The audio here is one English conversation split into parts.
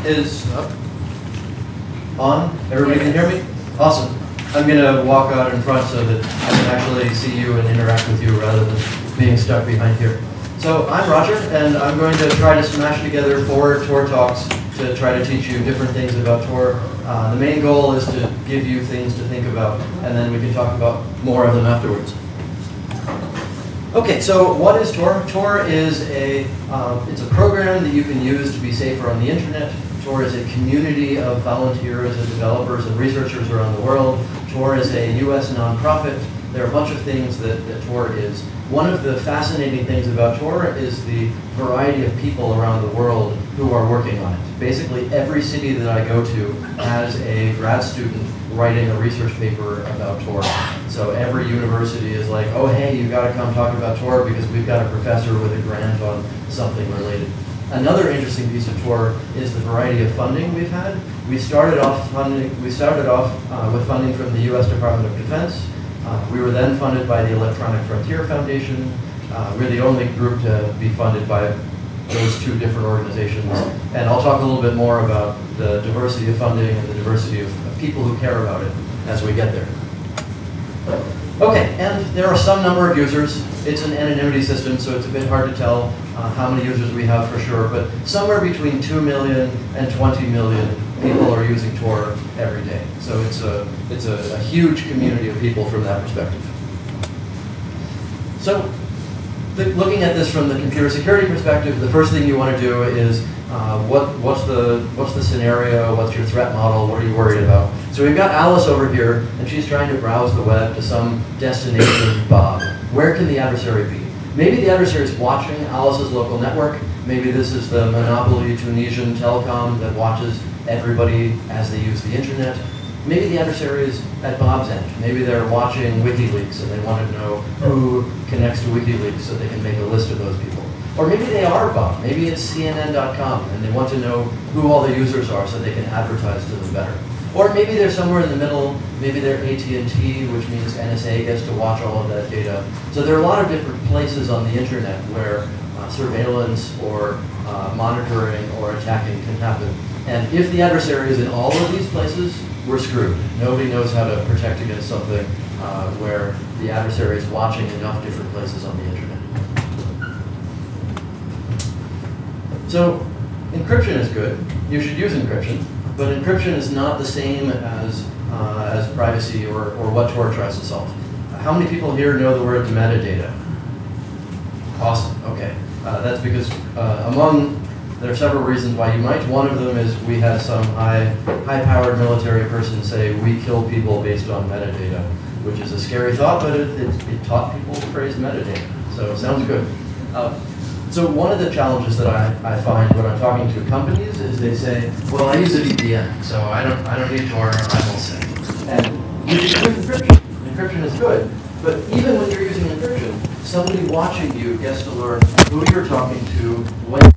is up. On? Everybody can hear me? Awesome. I'm going to walk out in front so that I can actually see you and interact with you rather than being stuck behind here. So I'm Roger, and I'm going to try to smash together 4 Tor talks to try to teach you different things about Tor. The main goal is to give you things to think about, and then we can talk about more of them afterwards. Okay, so what is Tor? Tor is it's a program that you can use to be safer on the internet. Tor is a community of volunteers and developers and researchers around the world. Tor is a US nonprofit. There are a bunch of things that Tor is. One of the fascinating things about Tor is the variety of people around the world who are working on it. Basically, every city that I go to has a grad student writing a research paper about Tor. So every university is like, oh hey, you've got to come talk about Tor because we've got a professor with a grant on something related. Another interesting piece of Tor is the variety of funding we've had. We started off with funding from the US Department of Defense. We were then funded by the Electronic Frontier Foundation. We're the only group to be funded by those 2 different organizations. And I'll talk a little bit more about the diversity of funding and the diversity of people who care about it as we get there. Okay, and there are some number of users. It's an anonymity system, so it's a bit hard to tell how many users we have for sure, but somewhere between 2 million and 20 million people are using Tor every day. So it's a huge community of people from that perspective. So looking at this from the computer security perspective, the first thing you want to do is what's the scenario, what's your threat model, what are you worried about? So we've got Alice over here, and she's trying to browse the web to some destination Bob. Where can the adversary be? Maybe the adversary is watching Alice's local network. Maybe this is the monopoly Tunisian telecom that watches everybody as they use the internet. Maybe the adversary is at Bob's end. Maybe they're watching WikiLeaks and they want to know who connects to WikiLeaks so they can make a list of those people. Or maybe they are Bob. Maybe it's CNN.com and they want to know who all the users are so they can advertise to them better. Or maybe they're somewhere in the middle. Maybe they're AT&T, which means NSA gets to watch all of that data. So there are a lot of different places on the internet where surveillance or monitoring or attacking can happen. And if the adversary is in all of these places, we're screwed. Nobody knows how to protect against something where the adversary is watching enough different places on the internet. So encryption is good. You should use encryption. But encryption is not the same as privacy or what Tor tries to solve. How many people here know the word metadata? Awesome, okay. That's because there are several reasons why you might. One of them is we had some high-powered military person say, we kill people based on metadata, which is a scary thought, but it taught people the phrase metadata. So it sounds good. So one of the challenges that I find when I'm talking to companies is they say, well, I use a VPN, so I don't need Tor, I'm all set. And you should use encryption. Encryption is good, but even when you're using encryption, somebody watching you gets to learn who you're talking to, when.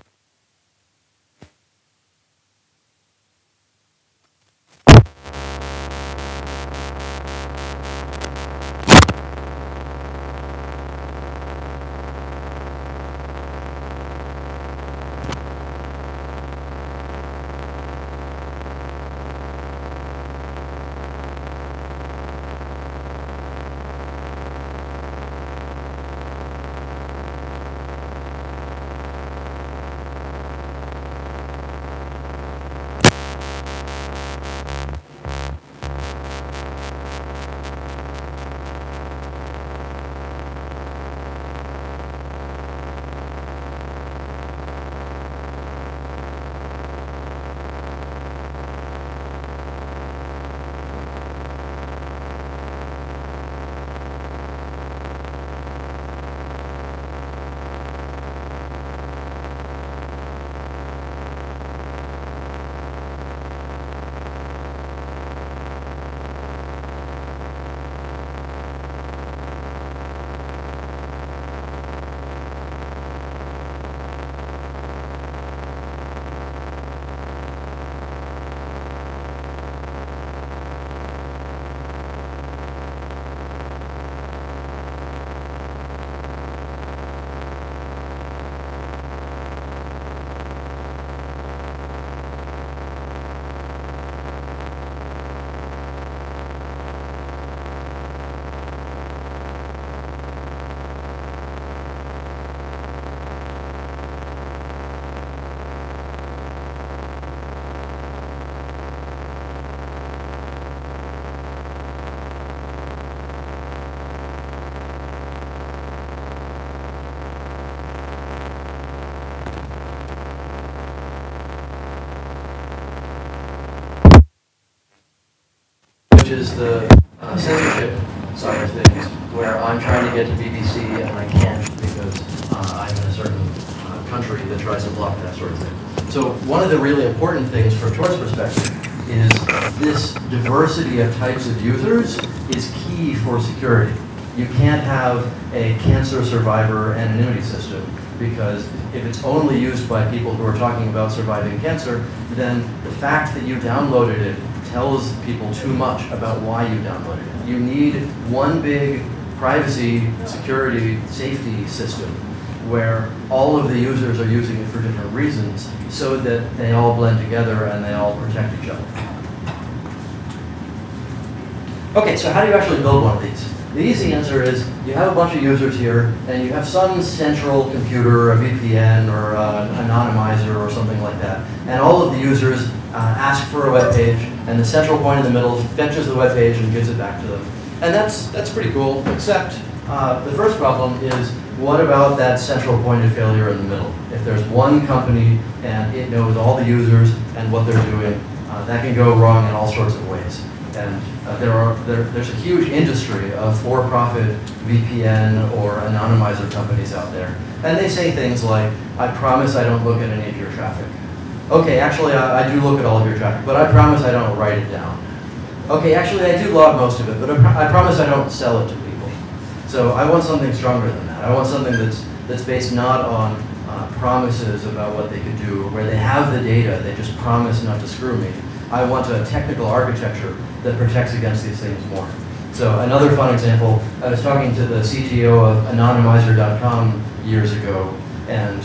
is the censorship side of things, where I'm trying to get to BBC and I can't because I'm in a certain country that tries to block that sort of thing. So one of the really important things from Tor's perspective is this diversity of types of users is key for security. You can't have a cancer survivor anonymity system, because if it's only used by people who are talking about surviving cancer, then the fact that you downloaded it tells people too much about why you downloaded it. You need one big privacy, security, safety system where all of the users are using it for different reasons so that they all blend together and they all protect each other. Okay, so how do you actually build one of these? The easy answer is you have a bunch of users here and you have some central computer, a VPN or an anonymizer or something like that. And all of the users ask for a web page, and the central point in the middle fetches the web page and gives it back to them. And that's pretty cool, except the first problem is, what about that central point of failure in the middle? If there's one company and it knows all the users and what they're doing, that can go wrong in all sorts of ways. And there's a huge industry of for-profit VPN or anonymizer companies out there. And they say things like, I promise I don't look at any of your traffic. Okay, actually I do look at all of your traffic, but I promise I don't write it down. Okay, actually I do log most of it, but I promise I don't sell it to people. So I want something stronger than that. I want something that's based not on promises about what they could do, where they have the data, they just promise not to screw me. I want a technical architecture that protects against these things more. So another fun example, I was talking to the CTO of Anonymizer.com years ago, and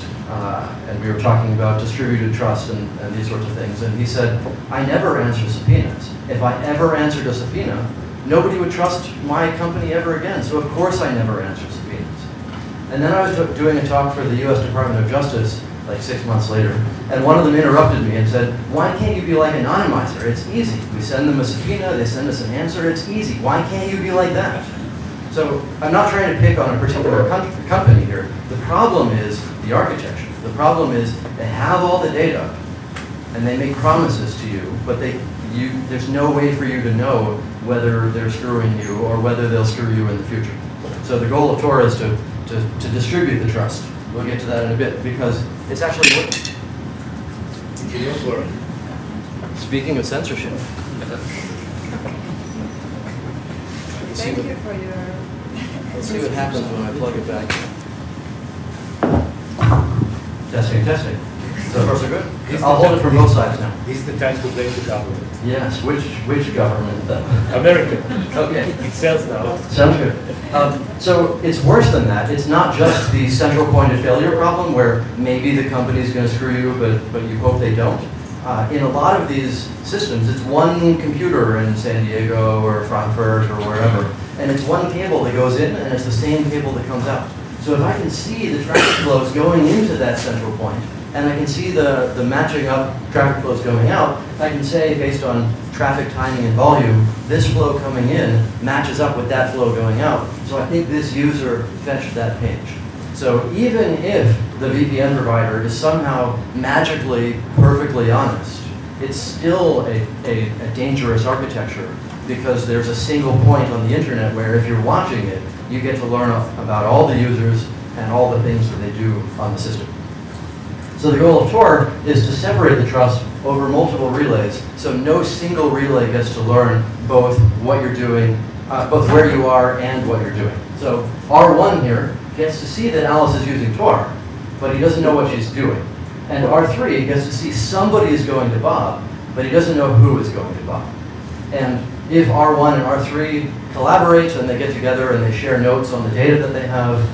we were talking about distributed trust and these sorts of things, and he said, I never answer subpoenas. If I ever answered a subpoena, nobody would trust my company ever again, so of course I never answer subpoenas. And then I was doing a talk for the US Department of Justice like 6 months later, and one of them interrupted me and said, why can't you be like Anonymizer? It's easy. We send them a subpoena, they send us an answer, it's easy. Why can't you be like that? So I'm not trying to pick on a particular company here. The problem is the architecture. The problem is they have all the data, and they make promises to you, but there's no way for you to know whether they're screwing you or whether they'll screw you in the future. So the goal of Tor is to distribute the trust. We'll get to that in a bit, because it's actually working. Speaking of censorship. Thank you for your... Let's see what happens when I plug it back. Testing, testing. So far so good? I'll hold it from both sides now. This is the time to blame the government. Yes, which government though? American. Okay. It sells now. Sounds good. So it's worse than that. It's not just the central point of failure problem where maybe the company's going to screw you, but you hope they don't. In a lot of these systems, it's one computer in San Diego or Frankfurt or wherever, and it's one cable that goes in, and it's the same cable that comes out. So if I can see the traffic flows going into that central point, and I can see the matching up traffic flows going out, I can say, based on traffic timing and volume, this flow coming in matches up with that flow going out. So I think this user fetched that page. So even if the VPN provider is somehow magically perfectly honest, it's still a dangerous architecture, because there's a single point on the internet where if you're watching it, you get to learn about all the users and all the things that they do on the system. So the goal of Tor is to separate the trust over multiple relays, so no single relay gets to learn both what you're doing, both where you are and what you're doing. So R1 here gets to see that Alice is using Tor, but he doesn't know what she's doing. And R3 gets to see somebody is going to Bob, but he doesn't know who is going to Bob. And if R1 and R3 collaborate and they get together and they share notes on the data that they have,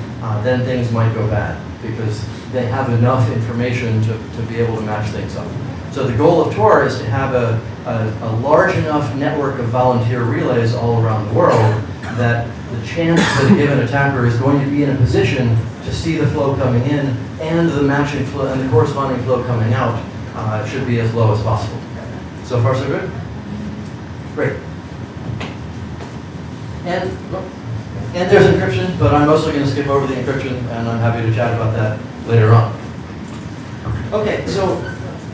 then things might go bad, because they have enough information to be able to match things up. So the goal of Tor is to have a large enough network of volunteer relays all around the world that the chance that a given attacker is going to be in a position to see the flow coming in and the matching flow and the corresponding flow coming out should be as low as possible. So far so good? Great. And there's encryption, but I'm mostly going to skip over the encryption, and I'm happy to chat about that later on. Okay, so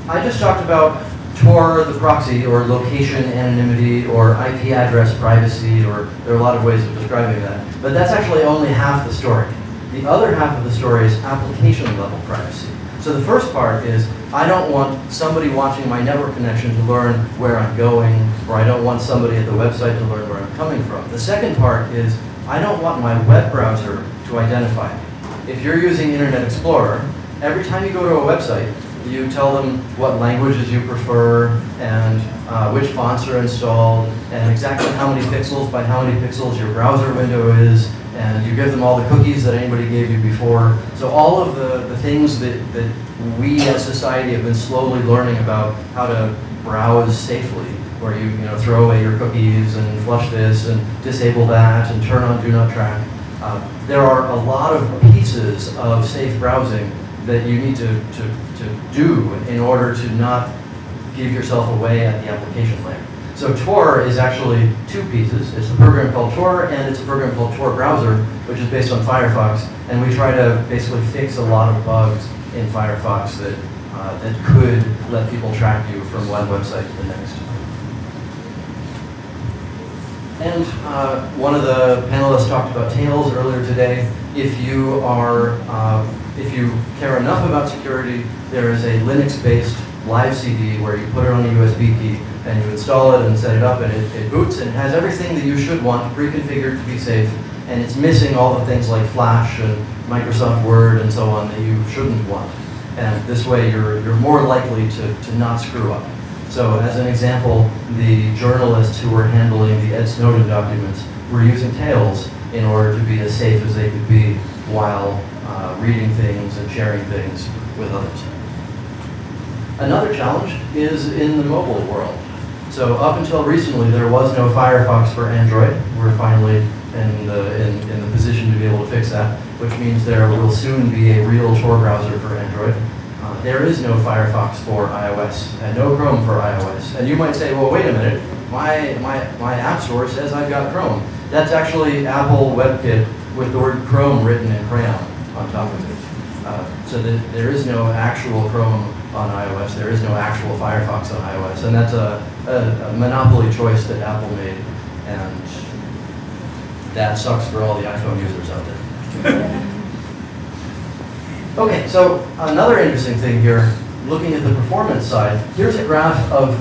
I just talked about Tor, the proxy, or location anonymity, or IP address privacy, or there are a lot of ways of describing that. But that's actually only half the story. The other half of the story is application level privacy. So the first part is, I don't want somebody watching my network connection to learn where I'm going, or I don't want somebody at the website to learn where I'm coming from. The second part is, I don't want my web browser to identify me. If you're using Internet Explorer, every time you go to a website, you tell them what languages you prefer, and which fonts are installed, and exactly how many pixels by how many pixels your browser window is, and you give them all the cookies that anybody gave you before. So all of the things that we as society have been slowly learning about how to browse safely, where you throw away your cookies and flush this and disable that and turn on Do Not Track. There are a lot of pieces of safe browsing that you need to do in order to not give yourself away at the application layer. So Tor is actually two pieces. It's a program called Tor, and it's a program called Tor Browser, which is based on Firefox. And we try to basically fix a lot of bugs in Firefox that could let people track you from one website to the next. And one of the panelists talked about tails earlier today. If you care enough about security, there is a Linux-based live CD where you put it on a USB key and you install it and set it up, and it boots and has everything that you should want pre-configured to be safe, and it's missing all the things like Flash and Microsoft Word and so on that you shouldn't want. And this way you're more likely to not screw up. So as an example, the journalists who were handling the Ed Snowden documents were using tails in order to be as safe as they could be while reading things and sharing things with others. Another challenge is in the mobile world. So up until recently, there was no Firefox for Android. We're finally in the position to be able to fix that, which means there will soon be a real Tor browser for Android. There is no Firefox for iOS and no Chrome for iOS. And you might say, well, wait a minute, my app store says I've got Chrome. That's actually Apple WebKit with the word Chrome written in crayon on top of it. So that there is no actual Chrome on iOS. There is no actual Firefox on iOS. And that's a monopoly choice that Apple made. And that sucks for all the iPhone users out there. Okay, so another interesting thing here, looking at the performance side, here's a graph of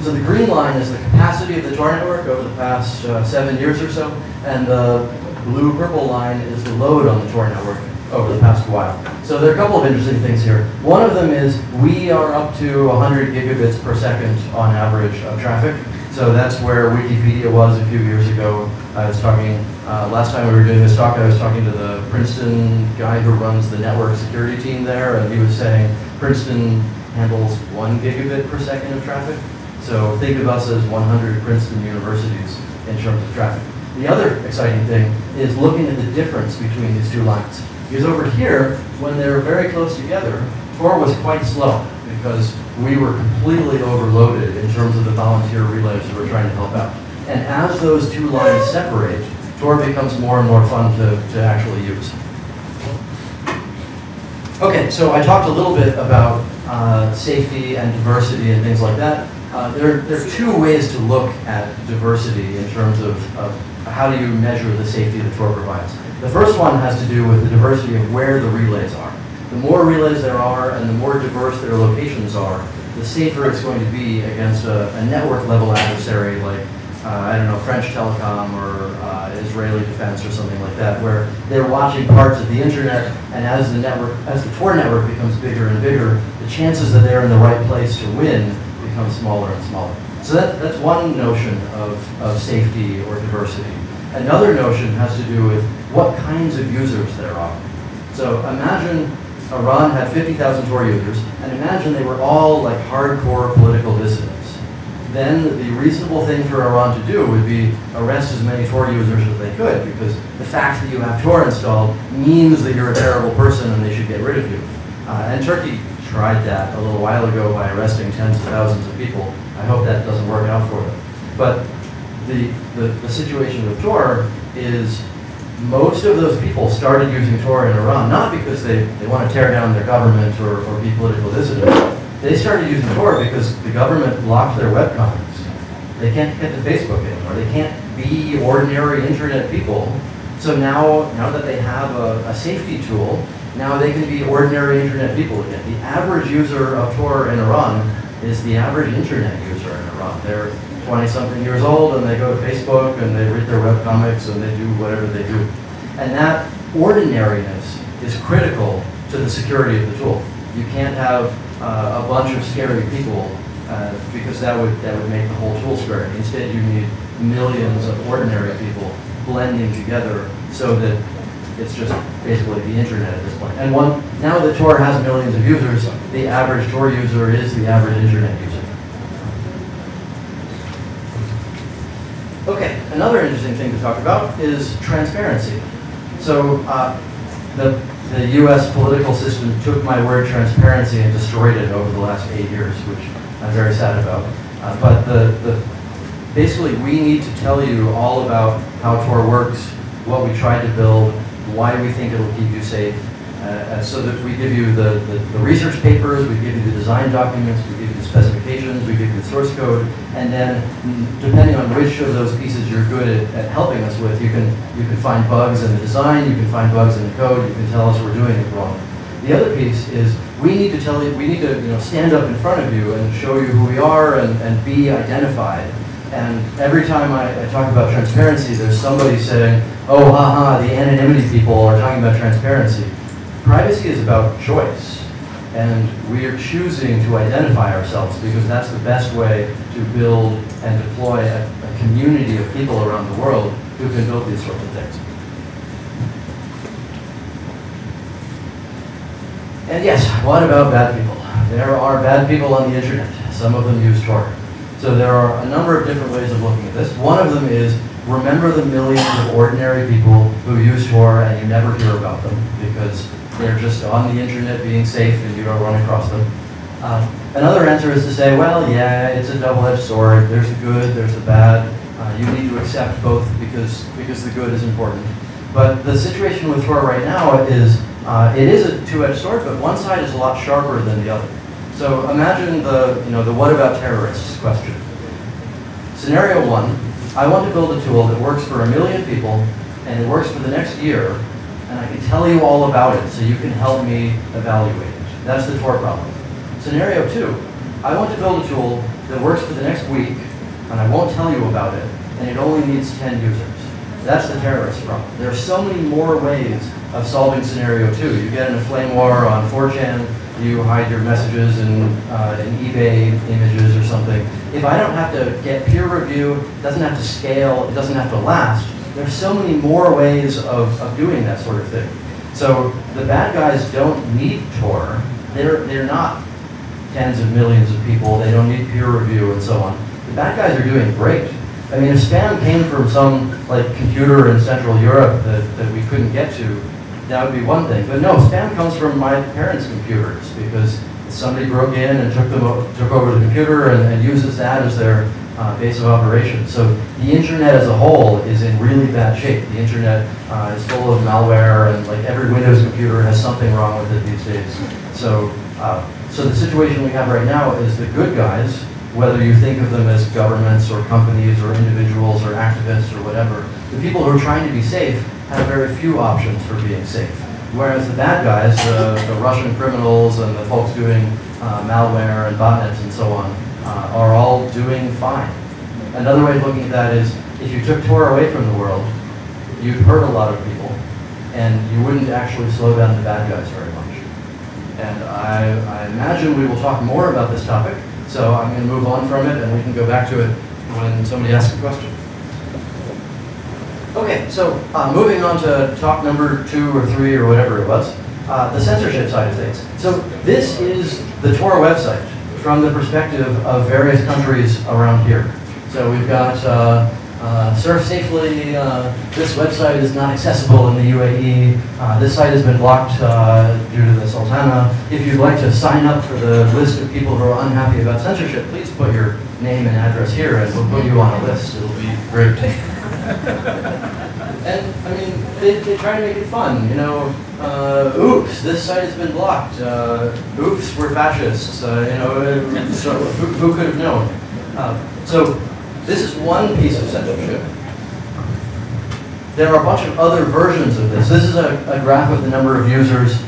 so the green line is the capacity of the Tor network over the past 7 years or so, and the blue-purple line is the load on the Tor network over the past while. So there are a couple of interesting things here. One of them is we are up to 100 gigabits per second on average of traffic. So that's where Wikipedia was a few years ago. I was talking, last time we were doing this talk, I was talking to the Princeton guy who runs the network security team there, and he was saying Princeton handles 1 gigabit per second of traffic. So think of us as 100 Princeton universities in terms of traffic. The other exciting thing is looking at the difference between these two lines. Because over here, when they're very close together, Tor was quite slow because we were completely overloaded in terms of the volunteer relays who were trying to help out. And as those two lines separate, Tor becomes more and more fun to actually use. Okay, so I talked a little bit about safety and diversity and things like that. There are two ways to look at diversity in terms of how do you measure the safety that Tor provides. The first one has to do with the diversity of where the relays are. The more relays there are and the more diverse their locations are, the safer it's going to be against a network-level adversary like, I don't know, French Telecom or Israeli Defense or something like that, where they're watching parts of the internet, and as the Tor network becomes bigger and bigger, the chances that they're in the right place to win become smaller and smaller. So that's one notion of safety or diversity. Another notion has to do with what kinds of users there are. So imagine Iran had 50,000 Tor users, and imagine they were all like hardcore political dissidents. Then the reasonable thing for Iran to do would be arrest as many Tor users as they could, because the fact that you have Tor installed means that you're a terrible person and they should get rid of you. And Turkey tried that a little while ago by arresting tens of thousands of people. I hope that doesn't work out for them. But the situation with Tor is most of those people started using Tor in Iran, not because they want to tear down their government or be political dissidents, they started using Tor because the government blocked their webcomics. They can't get to Facebook anymore. They can't be ordinary internet people. So now that they have a safety tool, now they can be ordinary internet people again. The average user of Tor in Iran is the average internet user in Iran. They're 20-something years old and they go to Facebook and they read their webcomics and they do whatever they do. And that ordinariness is critical to the security of the tool. You can't have a bunch of scary people because that would make the whole tool scary. Instead, you need millions of ordinary people blending together so that it's just basically the internet at this point. And now that Tor has millions of users, the average Tor user is the average internet user. Okay, another interesting thing to talk about is transparency. So the US political system took my word transparency and destroyed it over the last 8 years, which I'm very sad about. But basically, we need to tell you all about how Tor works, what we tried to build, why we think it'll keep you safe, so that we give you the research papers, we give you the design documents, we give you the specifications, we give you the source code, and then depending on which of those pieces you're good at helping us with, you can find bugs in the design, you can find bugs in the code, you can tell us we're doing it wrong. The other piece is we need to tell you, we need to stand up in front of you and show you who we are and be identified. And every time I talk about transparency, there's somebody saying, oh, haha, the anonymity people are talking about transparency. Privacy is about choice. And we are choosing to identify ourselves because that's the best way to build and deploy a community of people around the world who can build these sorts of things. And yes, what about bad people? There are bad people on the internet. Some of them use Tor. So there are a number of different ways of looking at this. One of them is remember the millions of ordinary people who use Tor and you never hear about them because they're just on the internet being safe and you don't run across them. Another answer is to say, well, yeah, it's a double-edged sword. There's the good, there's the bad. You need to accept both because the good is important. But the situation with Tor right now is it is a two-edged sword, but one side is a lot sharper than the other. So imagine the what about terrorists question. Scenario one, I want to build a tool that works for 1 million people and it works for the next year, and I can tell you all about it so you can help me evaluate it. That's the Tor problem. Scenario two, I want to build a tool that works for the next week and I won't tell you about it, and it only needs 10 users. That's the terrorist problem. There are so many more ways of solving scenario two. You get in a flame war on 4chan, you hide your messages in eBay images or something. If I don't have to get peer review, it doesn't have to scale, it doesn't have to last, there's so many more ways of doing that sort of thing. So the bad guys don't need Tor. They're not tens of millions of people. They don't need peer review and so on. The bad guys are doing great. I mean, if spam came from some computer in Central Europe that we couldn't get to, that would be one thing. But no, spam comes from my parents' computers because somebody broke in and took over the computer and uses that as their base of operations. So the internet as a whole is in really bad shape. The internet is full of malware, and every Windows computer has something wrong with it these days. So the situation we have right now is the good guys, whether you think of them as governments or companies or individuals or activists or whatever, the people who are trying to be safe have very few options for being safe. Whereas the bad guys, the Russian criminals and the folks doing malware and botnets and so on, are all doing fine. Another way of looking at that is, if you took Tor away from the world, you'd hurt a lot of people, and you wouldn't actually slow down the bad guys very much. And I imagine we will talk more about this topic, so I'm going to move on from it, and we can go back to it when somebody asks a question. Okay, so moving on to talk number 2 or 3 or whatever it was, the censorship side of things. So this is the Tor website from the perspective of various countries around here. So we've got surf safely, this website is not accessible in the UAE, this site has been blocked due to the Sultana. If you'd like to sign up for the list of people who are unhappy about censorship, please put your name and address here and we'll put you on a list. It'll be great. And I mean, they try to make it fun, you know. Oops, this site has been blocked. Oops, we're fascists. You know, so who could have known? So this is one piece of censorship. There are a bunch of other versions of this. This is a graph of the number of users.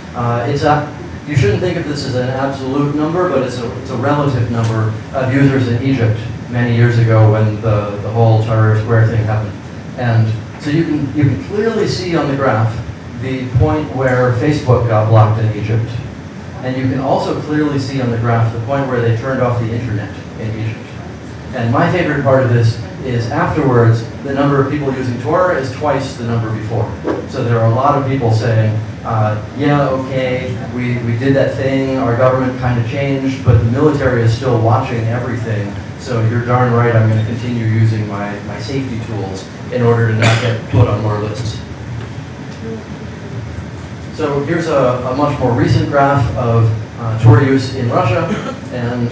You shouldn't think of this as an absolute number, but it's a relative number of users in Egypt many years ago when the whole Tahrir Square thing happened. And so you can clearly see on the graph the point where Facebook got blocked in Egypt. And you can also clearly see on the graph the point where they turned off the internet in Egypt. And my favorite part of this is afterwards, the number of people using Tor is twice the number before. So there are a lot of people saying, yeah, okay, we did that thing, our government kind of changed, but the military is still watching everything. So you're darn right, I'm going to continue using my safety tools in order to not get put on more lists. So here's a much more recent graph of Tor use in Russia. And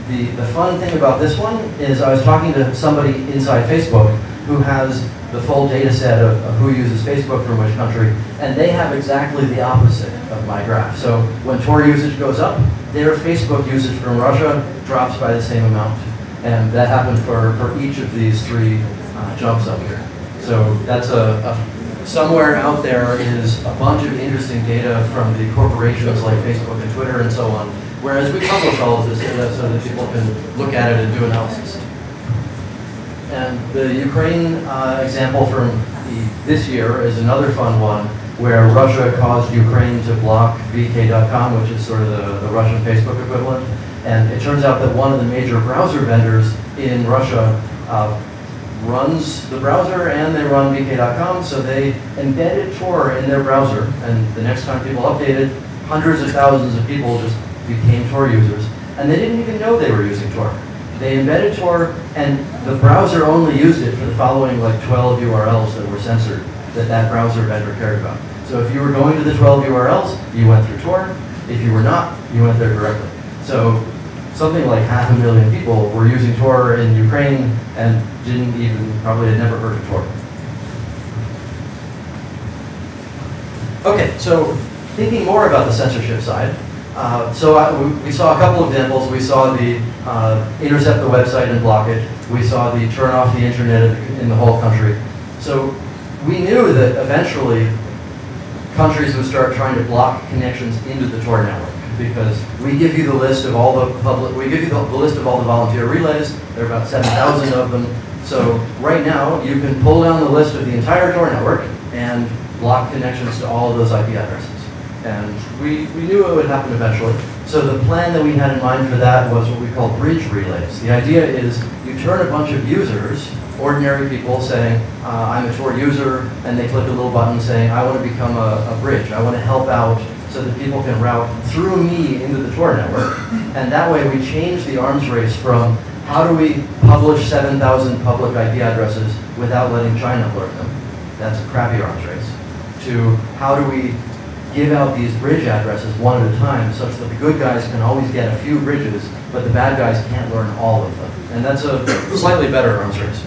the fun thing about this one is I was talking to somebody inside Facebook who has the full data set of who uses Facebook from which country, and they have exactly the opposite of my graph. So when Tor usage goes up, their Facebook usage from Russia drops by the same amount. And that happened for each of these three jumps up here. So that's somewhere out there is a bunch of interesting data from the corporations like Facebook and Twitter and so on, whereas we publish all of this data so that people can look at it and do analysis. And the Ukraine example from this year is another fun one where Russia caused Ukraine to block VK.com, which is sort of the Russian Facebook equivalent. And it turns out that one of the major browser vendors in Russia runs the browser and they run VK.com, so they embedded Tor in their browser. And the next time people updated, hundreds of thousands of people just became Tor users. And they didn't even know they were using Tor. They embedded Tor, and the browser only used it for the following like 12 URLs that were censored that browser vendor cared about. So if you were going to the 12 URLs, you went through Tor. If you were not, you went there directly. So something like 500,000 people were using Tor in Ukraine and probably had never heard of Tor. Okay, so thinking more about the censorship side, we saw a couple of examples. We saw the intercept the website and block it. We saw the turn off the internet in the whole country. So we knew that eventually countries would start trying to block connections into the Tor network, because we give you the list of all the list of all the volunteer relays. There are about 7,000 of them. So right now you can pull down the list of the entire Tor network and block connections to all of those IP addresses. And we knew it would happen eventually. So the plan that we had in mind for that was what we call Breech Relays. The idea is you turn a bunch of users, ordinary people saying, I'm a Tor user, and they click a little button saying, I want to become a bridge. I want to help out so that people can route through me into the Tor network. And that way we change the arms race from how do we publish 7,000 public IP addresses without letting China learn them? That's a crappy arms race. To how do we give out these bridge addresses one at a time such that the good guys can always get a few bridges, but the bad guys can't learn all of them. And that's a slightly better arms race.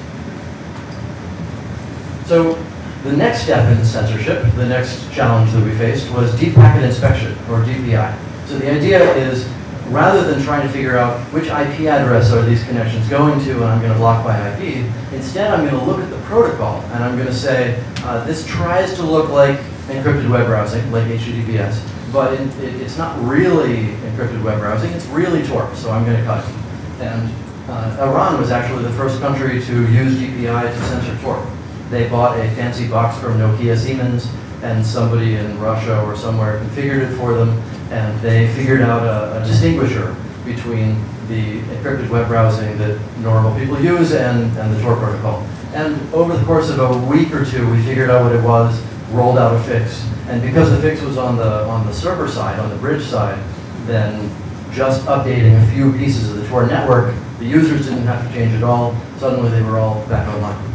So the next step in censorship, the next challenge that we faced, was deep packet inspection, or DPI. So the idea is, rather than trying to figure out which IP address are these connections going to and I'm going to block by IP, instead I'm going to look at the protocol and I'm going to say, this tries to look like encrypted web browsing, like HTTPS, but it's not really encrypted web browsing, it's really Tor, so I'm going to cut it. And Iran was actually the first country to use DPI to censor Tor. They bought a fancy box from Nokia Siemens, and somebody in Russia or somewhere configured it for them, and they figured out a distinguisher between the encrypted web browsing that normal people use and the Tor protocol. And over the course of a week or two, we figured out what it was, rolled out a fix. And because the fix was on the server side, on the bridge side, then just updating a few pieces of the Tor network, the users didn't have to change at all. Suddenly they were all back online.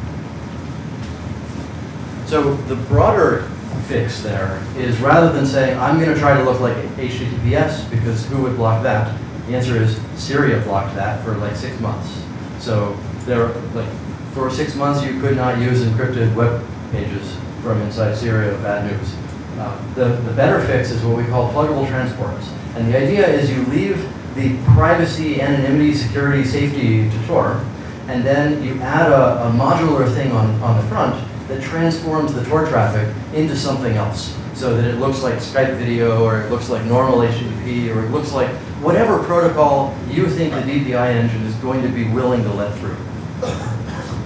So the broader fix there is, rather than saying, I'm going to try to look like HTTPS, because who would block that? The answer is Syria blocked that for like 6 months. So for 6 months you could not use encrypted web pages from inside Syria of bad news. The better fix is what we call pluggable transports. And the idea is you leave the privacy, anonymity, security, safety to Tor, and then you add a modular thing on the front that transforms the Tor traffic into something else, so that it looks like Skype video, or it looks like normal HTTP, or it looks like whatever protocol you think the DPI engine is going to be willing to let through.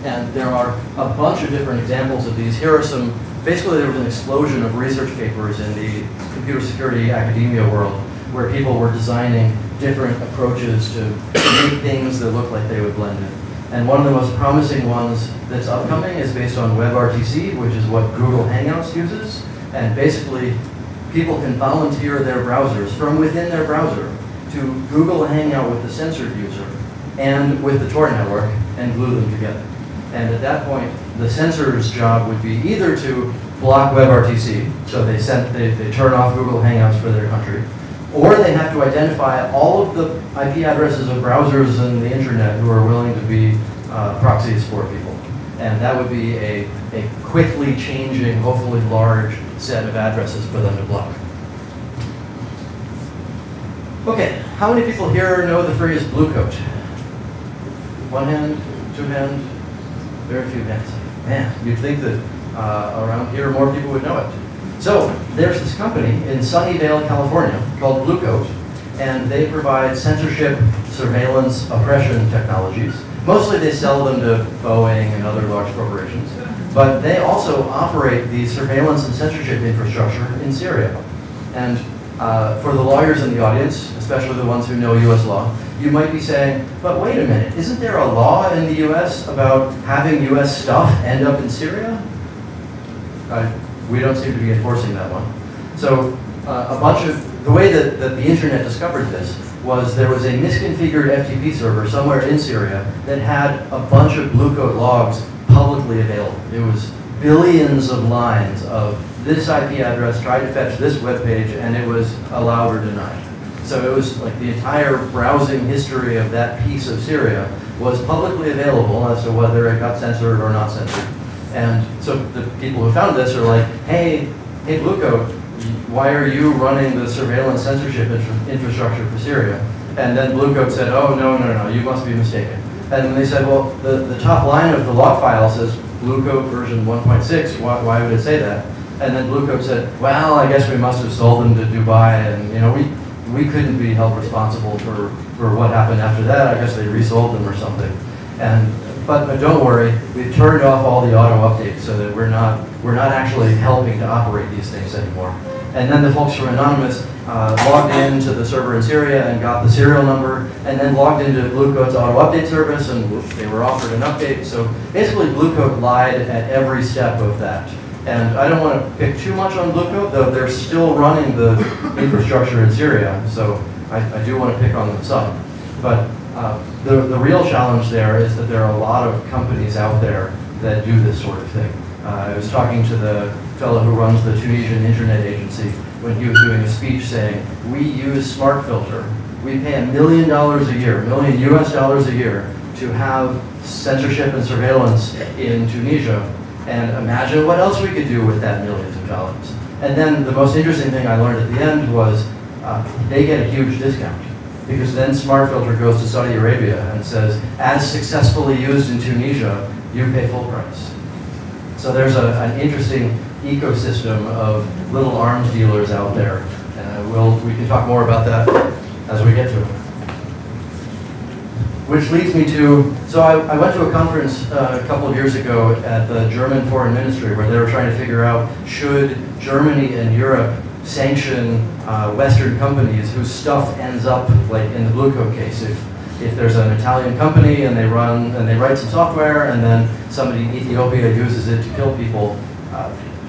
And there are a bunch of different examples of these. Here are some, basically there was an explosion of research papers in the computer security academia world where people were designing different approaches to make things that look like they would blend in. And one of the most promising ones that's upcoming is based on WebRTC, which is what Google Hangouts uses. And basically, people can volunteer their browsers from within their browser to Google Hangout with the censored user and with the Tor network and glue them together. And at that point, the censor's job would be either to block WebRTC, so they turn off Google Hangouts for their country, or they have to identify all of the IP addresses of browsers in the internet who are willing to be proxies for people. And that would be a quickly changing, hopefully large set of addresses for them to block. Okay, how many people here know the phrase blue coat? One hand, two hands, very few hands. Man, you'd think that around here more people would know it. So there's this company in Sunnyvale, California called Blue Coat, and they provide censorship, surveillance, oppression technologies. Mostly they sell them to Boeing and other large corporations, but they also operate the surveillance and censorship infrastructure in Syria. And for the lawyers in the audience, especially the ones who know US law, you might be saying, but wait a minute, isn't there a law in the US about having US stuff end up in Syria? We don't seem to be enforcing that one. So the way that the internet discovered this was there was a misconfigured FTP server somewhere in Syria that had a bunch of Blue Coat logs publicly available. It was billions of lines of this IP address, tried to fetch this web page, and it was allowed or denied. So it was like the entire browsing history of that piece of Syria was publicly available as to whether it got censored or not censored. And so the people who found this are like, hey Blue Coat, why are you running the surveillance censorship infrastructure for Syria? And then Blue Coat said, oh, no, you must be mistaken. And then they said, well, the top line of the log file says Blue Coat version 1.6, why would it say that? And then Blue Coat said, well, I guess we must have sold them to Dubai, and we couldn't be held responsible for what happened after that. I guess they resold them or something. But don't worry, we've turned off all the auto updates so that we're not actually helping to operate these things anymore. And then the folks from Anonymous logged into the server in Syria and got the serial number, and then logged into Blue Coat's auto update service, and they were offered an update. So basically Blue Coat lied at every step of that. And I don't want to pick too much on Blue Coat, though they're still running the infrastructure in Syria, so I do want to pick on them some. But the real challenge there is that there are a lot of companies out there that do this sort of thing. I was talking to the fellow who runs the Tunisian Internet Agency when he was doing a speech saying, we use Smart Filter. We pay $1 million a year, $1 million US a year, to have censorship and surveillance in Tunisia. And imagine what else we could do with that millions of dollars. And then the most interesting thing I learned at the end was they get a huge discount. Because then Smart Filter goes to Saudi Arabia and says, as successfully used in Tunisia, you pay full price. So there's an interesting ecosystem of little arms dealers out there. And we can talk more about that as we get to it. Which leads me to, so I went to a conference a couple of years ago at the German Foreign Ministry where they were trying to figure out, should Germany and Europe sanction Western companies whose stuff ends up, like in the Blue Coat case, if there's an Italian company and they write some software and then somebody in Ethiopia uses it to kill people,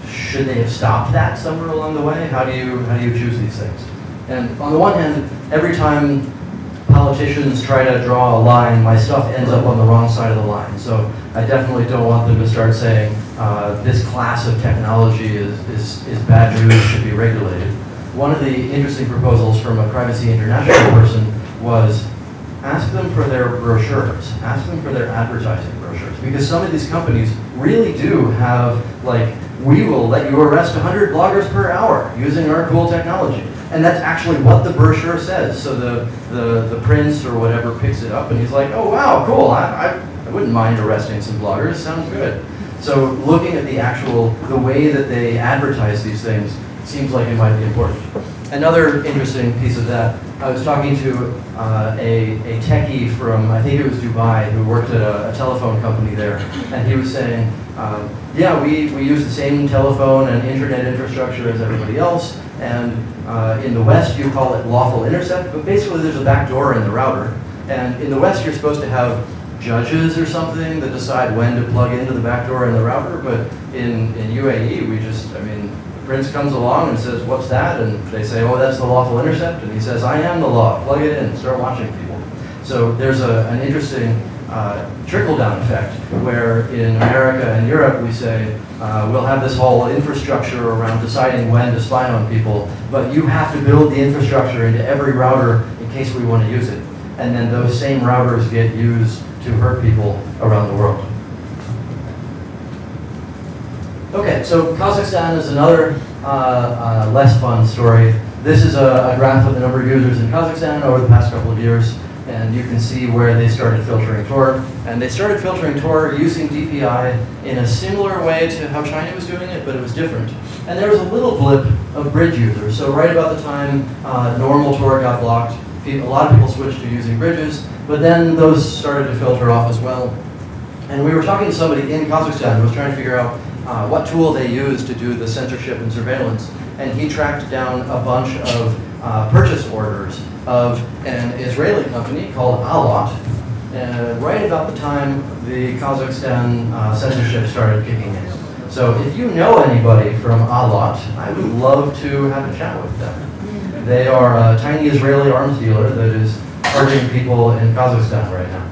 should they have stopped that somewhere along the way? How do you choose these things? And on the one hand, every time politicians try to draw a line, my stuff ends up on the wrong side of the line. So I definitely don't want them to start saying this class of technology is bad news, should be regulated. One of the interesting proposals from a Privacy International person was, ask them for their brochures, ask them for their advertising brochures, because some of these companies really do have, like, we will let you arrest 100 bloggers per hour using our cool technology. And that's actually what the brochure says. So the prince or whatever picks it up and he's like, oh wow, cool, I wouldn't mind arresting some bloggers, sounds good. So looking at the way that they advertise these things seems like it might be important. Another interesting piece of that, I was talking to a techie from, I think it was Dubai, who worked at a telephone company there, and he was saying, yeah, we use the same telephone and internet infrastructure as everybody else, and in the West you call it lawful intercept, but basically there's a back door in the router, and in the West you're supposed to have judges or something that decide when to plug into the back door in the router, but in UAE we just, I mean, the prince comes along and says, what's that? And they say, oh, that's the lawful intercept, and he says, I am the law, plug it in, start watching people. So there's an interesting trickle-down effect where in America and Europe we say, we'll have this whole infrastructure around deciding when to spy on people, but you have to build the infrastructure into every router in case we want to use it. And then those same routers get used to hurt people around the world. Okay, so Kazakhstan is another less fun story. This is a graph of the number of users in Kazakhstan over the past couple of years, and you can see where they started filtering Tor. And they started filtering Tor using DPI in a similar way to how China was doing it, but it was different. And there was a little blip of bridge users. So right about the time normal Tor got blocked, a lot of people switched to using bridges, but then those started to filter off as well. And we were talking to somebody in Kazakhstan who was trying to figure out what tool they used to do the censorship and surveillance. And he tracked down a bunch of purchase orders of an Israeli company called Alot, right about the time the Kazakhstan censorship started kicking in. So if you know anybody from Alot, I would love to have a chat with them. They are a tiny Israeli arms dealer that is targeting people in Kazakhstan right now.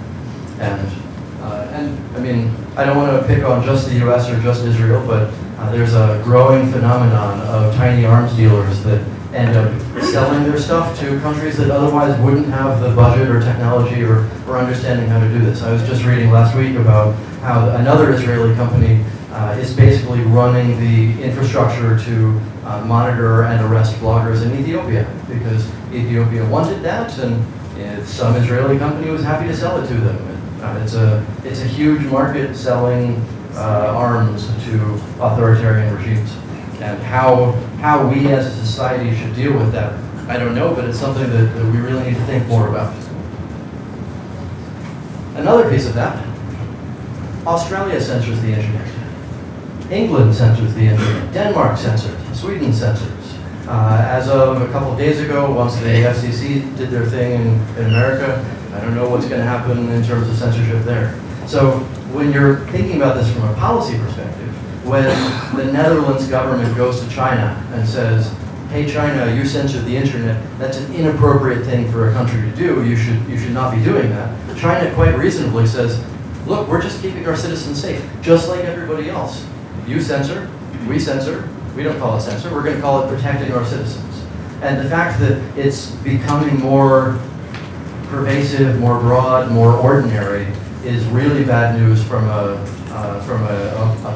And I mean, I don't want to pick on just the US or just Israel, but there's a growing phenomenon of tiny arms dealers that end up selling their stuff to countries that otherwise wouldn't have the budget or technology or understanding how to do this. I was just reading last week about how another Israeli company is basically running the infrastructure to monitor and arrest bloggers in Ethiopia, because Ethiopia wanted that, and some Israeli company was happy to sell it to them. It's a huge market selling arms to authoritarian regimes. And how we as a society should deal with that, I don't know, but it's something that we really need to think more about. Another piece of that, Australia censors the internet. England censors the internet. Denmark censors. Sweden censors. As of a couple of days ago, once the FCC did their thing in America, I don't know what's going to happen in terms of censorship there. So when you're thinking about this from a policy perspective, when the Netherlands government goes to China and says, hey China, you censored the internet, that's an inappropriate thing for a country to do, you should not be doing that. China quite reasonably says, look, we're just keeping our citizens safe, just like everybody else. You censor, we don't call it censor, we're going to call it protecting our citizens. And the fact that it's becoming more pervasive, more broad, more ordinary is really bad news from a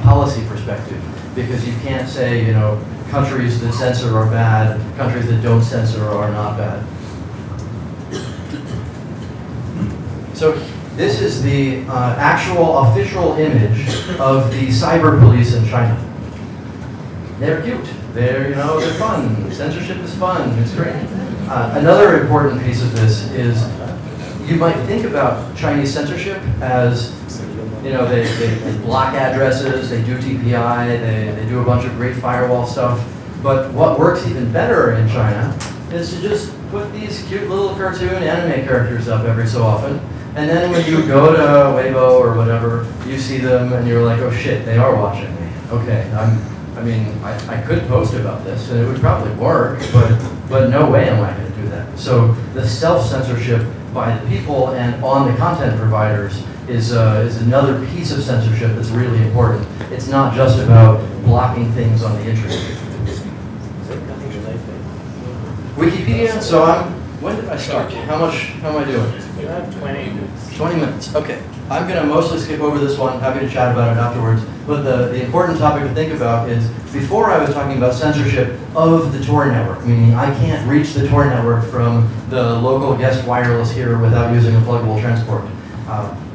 policy perspective, because you can't say, you know, countries that censor are bad, countries that don't censor are not bad. So this is the actual official image of the cyber police in China. They're cute. They're fun. Censorship is fun. It's great. Another important piece of this is you might think about Chinese censorship as, they block addresses, they do TPI, they do a bunch of great firewall stuff. But what works even better in China is to just put these cute little cartoon anime characters up every so often. And then when you go to Weibo or whatever, you see them and you're like, oh shit, they are watching me. Okay, I could post about this and it would probably work, but no way am I going to do that. So the self-censorship by the people and on the content providers is another piece of censorship that's really important. It's not just about blocking things on the internet. Wikipedia, so when did I start? How am I doing? You have 20 minutes. 20 minutes, okay. I'm going to mostly skip over this one, happy to chat about it afterwards. But the important topic to think about is, before I was talking about censorship of the Tor network, meaning I can't reach the Tor network from the local guest wireless here without using a pluggable transport.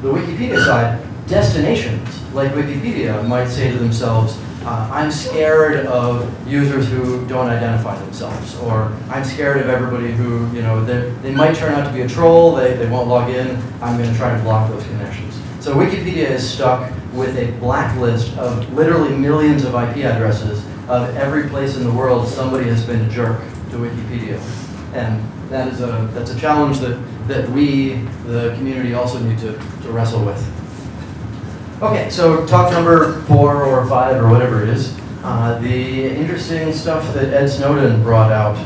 The Wikipedia side, destinations like Wikipedia might say to themselves, I'm scared of users who don't identify themselves, or I'm scared of everybody who, they might turn out to be a troll, they won't log in, I'm going to try to block those connections. So Wikipedia is stuck with a blacklist of literally millions of IP addresses of every place in the world somebody has been a jerk to Wikipedia. And that's a challenge that we, the community, also need to wrestle with. Okay, so talk number 4 or 5 or whatever it is. The interesting stuff that Ed Snowden brought out.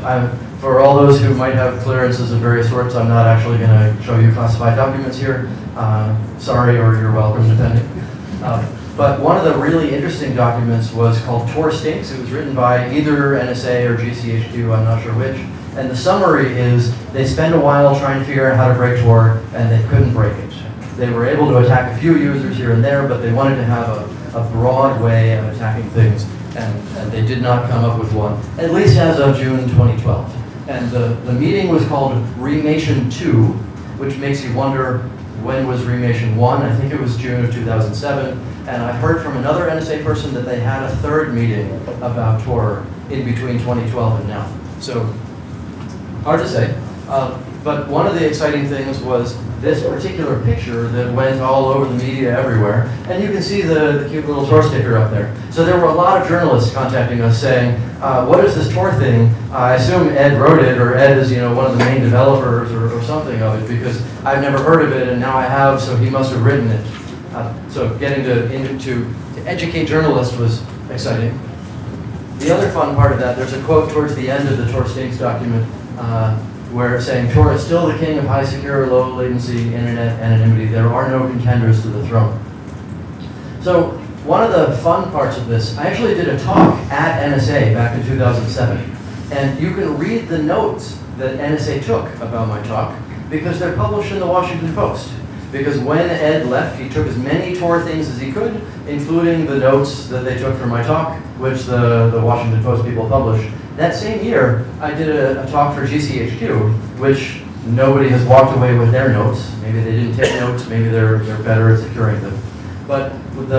For all those who might have clearances of various sorts, I'm not actually going to show you classified documents here. Sorry, or you're welcome, depending. But one of the really interesting documents was called Tor Stinks. It was written by either NSA or GCHQ, I'm not sure which. And the summary is they spend a while trying to figure out how to break Tor, and they couldn't break it. They were able to attack a few users here and there, but they wanted to have a broad way of attacking things, and they did not come up with one, at least as of June 2012. And the meeting was called Remation 2, which makes you wonder, when was Remation 1? I think it was June of 2007. And I heard from another NSA person that they had a third meeting about Tor in between 2012 and now. So, hard to say. But one of the exciting things was this particular picture that went all over the media everywhere. And you can see the cute little Tor sticker up there. So there were a lot of journalists contacting us saying, what is this Tor thing? I assume Ed wrote it, or Ed is one of the main developers or something of it, because I've never heard of it and now I have, so he must have written it. So getting to educate journalists was exciting. The other fun part of that, there's a quote towards the end of the Tor Stinks document where it's saying, Tor is still the king of high secure, low latency, internet anonymity. There are no contenders to the throne. So one of the fun parts of this, I actually did a talk at NSA back in 2007. And you can read the notes that NSA took about my talk because they're published in the Washington Post. Because when Ed left, he took as many Tor things as he could, including the notes that they took from my talk, which the Washington Post people published. That same year, I did a talk for GCHQ, which nobody has walked away with their notes. Maybe they didn't take notes, maybe they're better at securing them. But with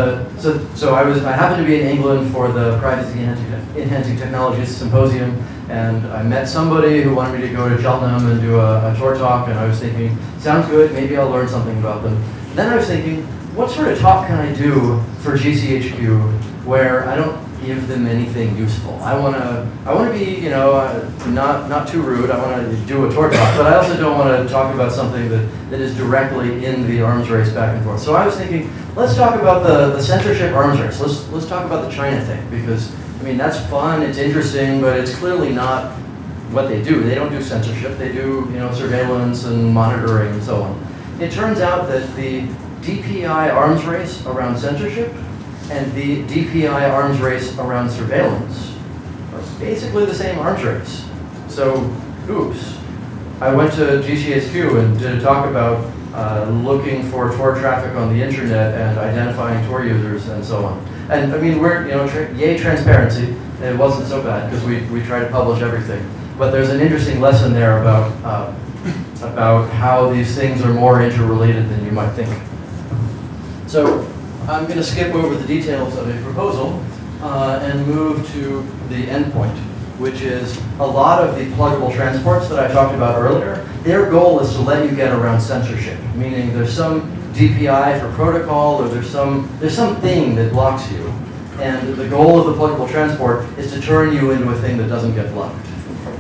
so I happened to be in England for the Privacy Enhancing Technologies Symposium, and I met somebody who wanted me to go to Cheltenham and do a Tor talk, and I was thinking, sounds good, maybe I'll learn something about them. Then I was thinking, what sort of talk can I do for GCHQ where I don't give them anything useful? I want to be, not too rude. I want to do a Tor talk, but I also don't want to talk about something that is directly in the arms race back and forth. So I was thinking, let's talk about the censorship arms race. Let's talk about the China thing, because I mean that's fun, it's interesting, but it's clearly not what they do. They don't do censorship. They do surveillance and monitoring and so on. It turns out that the DPI arms race around censorship and the DPI arms race around surveillance are basically the same arms race. So, oops. I went to GCHQ and did a talk about looking for Tor traffic on the internet and identifying Tor users and so on. And I mean, we're, yay transparency. It wasn't so bad because we try to publish everything. But there's an interesting lesson there about how these things are more interrelated than you might think. So I'm going to skip over the details of a proposal and move to the endpoint, which is a lot of the pluggable transports that I talked about earlier. Their goal is to let you get around censorship, meaning there's some DPI for protocol, or there's something that blocks you. And the goal of the pluggable transport is to turn you into a thing that doesn't get blocked.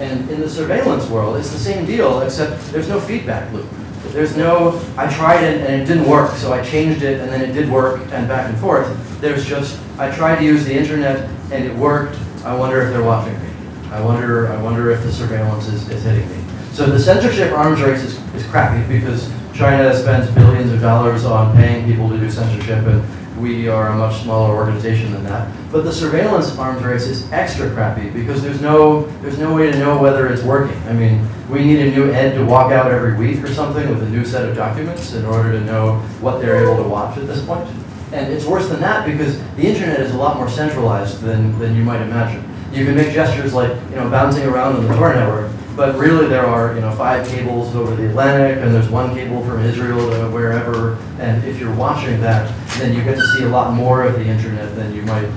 And in the surveillance world, it's the same deal, except there's no feedback loop. There's no, I tried it and it didn't work, so I changed it and then it did work, and back and forth. There's just, I tried to use the internet and it worked. I wonder if they're watching me. I wonder if the surveillance is hitting me. So the censorship arms race is crappy because China spends billions of dollars on paying people to do censorship, and we are a much smaller organization than that. But the surveillance arms race is extra crappy because there's no way to know whether it's working. I mean, we need a new ed to walk out every week or something with a new set of documents in order to know what they're able to watch at this point. And it's worse than that because the internet is a lot more centralized than you might imagine. You can make gestures like, bouncing around on the Tor network, but really there are, 5 cables over the Atlantic, and there's 1 cable from Israel to wherever. And if you're watching that, then you get to see a lot more of the internet than you might,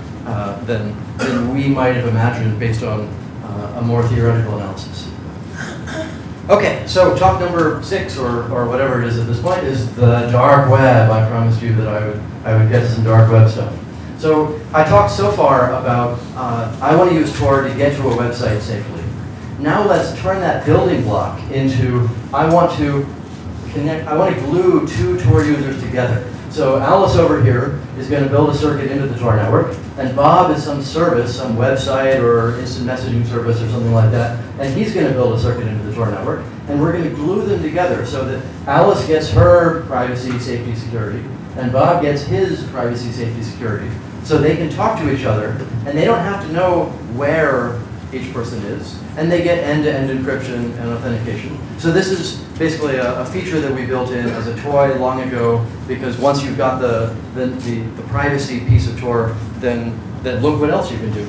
than we might have imagined based on a more theoretical analysis. Okay, so talk number 6 or whatever it is at this point is the dark web. I promised you that I would get to some dark web stuff. So I talked so far about I want to use Tor to get to a website safely. Now let's turn that building block into I want to glue 2 Tor users together. So Alice over here is going to build a circuit into the Tor network, and Bob is some service, some website or instant messaging service or something like that, and he's going to build a circuit into the Tor network, and we're going to glue them together so that Alice gets her privacy, safety, security, and Bob gets his privacy, safety, security, so they can talk to each other, and they don't have to know where each person is, and they get end-to-end encryption and authentication. So this is basically a feature that we built in as a toy long ago, because once you've got the privacy piece of Tor, then look what else you can do.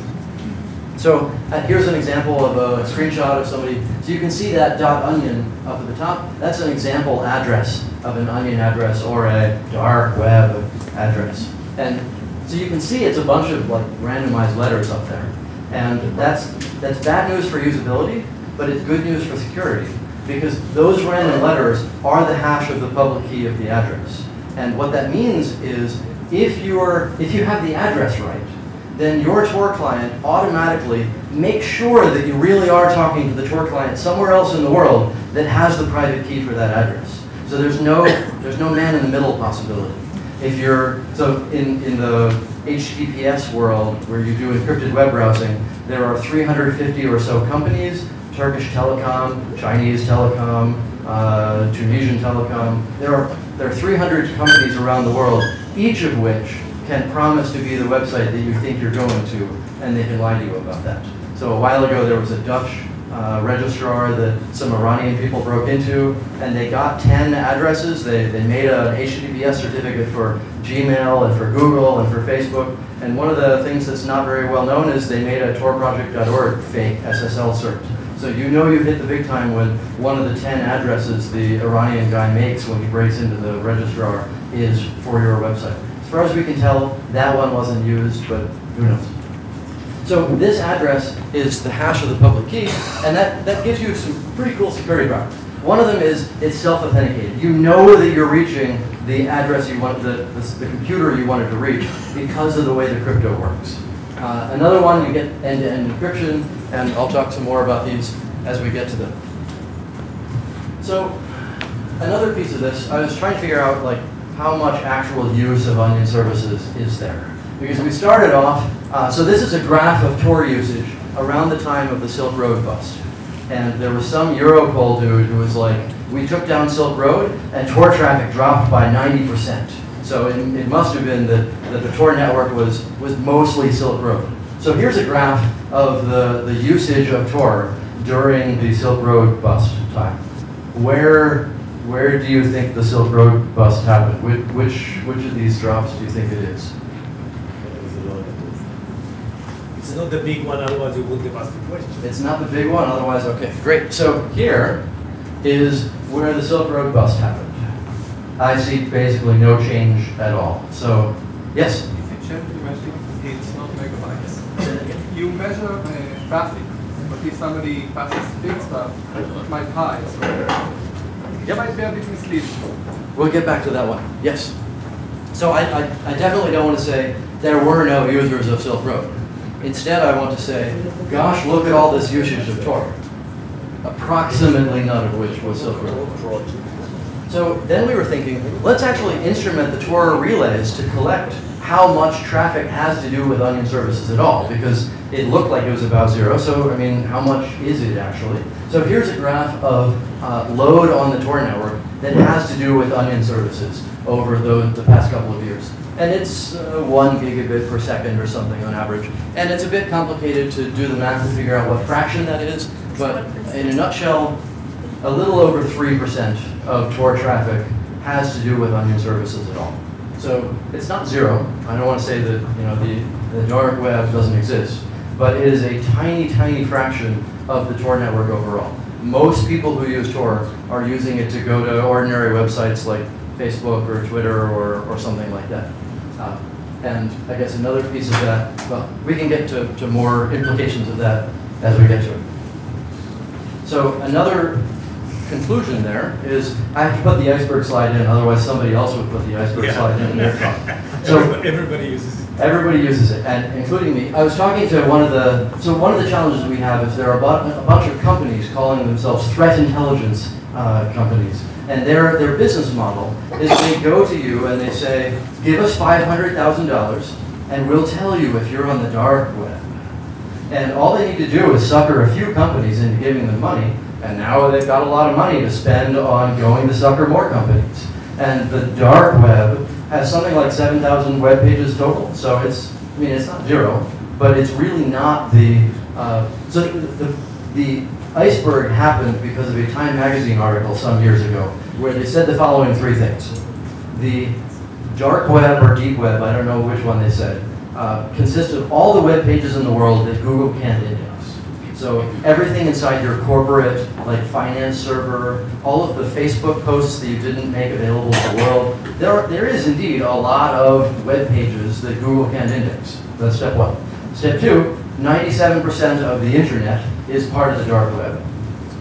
So here's an example of a screenshot of somebody. So you can see that .onion up at the top. That's an example address of an onion address or a dark web address. And so you can see it's a bunch of like randomized letters up there. And that's bad news for usability, but it's good news for security, because those random letters are the hash of the public key of the address. And what that means is if you have the address right, then your Tor client automatically makes sure that you really are talking to the Tor client somewhere else in the world that has the private key for that address. So there's no man in the middle possibility. If you're, so in the HTTPS world where you do encrypted web browsing, there are 350 or so companies, Turkish Telecom, Chinese Telecom, Tunisian Telecom. There are 300 companies around the world, each of which can promise to be the website that you think you're going to, and they can lie to you about that. So a while ago there was a Dutch registrar that some Iranian people broke into, and they got 10 addresses. They made an HTTPS certificate for Gmail and for Google and for Facebook. And one of the things that's not very well known is they made a torproject.org fake SSL cert. So you know you've hit the big time when one of the 10 addresses the Iranian guy makes when he breaks into the registrar is for your website. As far as we can tell, that one wasn't used, but who knows? So this address is the hash of the public key, and that gives you some pretty cool security properties. One of them is it's self-authenticated. You know that you're reaching the address you want, the computer you wanted to reach because of the way the crypto works. Another one, you get end-to-end encryption, and I'll talk some more about these as we get to them. So another piece of this, I was trying to figure out like how much actual use of Onion services is there. Because we started off, so this is a graph of Tor usage around the time of the Silk Road bust. And there was some Europol dude who was like, we took down Silk Road and Tor traffic dropped by 90%. So it must have been that the Tor network was mostly Silk Road. So here's a graph of the usage of Tor during the Silk Road bust time. Where do you think the Silk Road bust happened? Which of these drops do you think it is? It's not the big one, otherwise you wouldn't have asked the question. It's not the big one, otherwise, okay, great. So here is where the Silk Road bust happened. I see basically no change at all. So, yes? If you check the message, it's not megabytes. You measure traffic, but if somebody passes big stuff, it might hide. So it might be a bit misleading. We'll get back to that one. Yes? So I definitely don't want to say there were no users of Silk Road. Instead, I want to say, gosh, look at all this usage of Tor. Approximately none of which was Silk Road. So then we were thinking, let's actually instrument the Tor relays to collect how much traffic has to do with Onion services at all, because it looked like it was about 0. So, I mean, how much is it actually? So here's a graph of load on the Tor network that has to do with onion services over the past couple of years. And it's 1 gigabit per second or something on average. And it's a bit complicated to do the math to figure out what fraction that is, but in a nutshell, a little over 3% of Tor traffic has to do with onion services at all. So it's not zero. I don't want to say that the dark web doesn't exist, but it is a tiny, tiny fraction of the Tor network overall. Most people who use Tor are using it to go to ordinary websites like Facebook or Twitter or something like that. And I guess another piece of that, well, we can get to more implications of that as we get to it. So another conclusion there is, I have to put the iceberg slide in, otherwise somebody else would put the iceberg slide in their talk. So everybody uses it. Everybody uses it, and including me. I was talking to one of the challenges we have is there are a bunch of companies calling themselves threat intelligence companies. And their business model is they go to you and they say, give us $500,000 and we'll tell you if you're on the dark web. And all they need to do is sucker a few companies into giving them money, and now they've got a lot of money to spend on going to sucker more companies. And the dark web has something like 7,000 web pages total. So it's not zero, but it's really not the iceberg happened because of a Time magazine article some years ago where they said the following 3 things. The dark web or deep web, I don't know which one they said, consists of all the web pages in the world that Google can't index. So everything inside your corporate, like finance server, all of the Facebook posts that you didn't make available to the world, there is indeed a lot of web pages that Google can't index. That's step 1. Step 2, 97% of the internet is part of the dark web.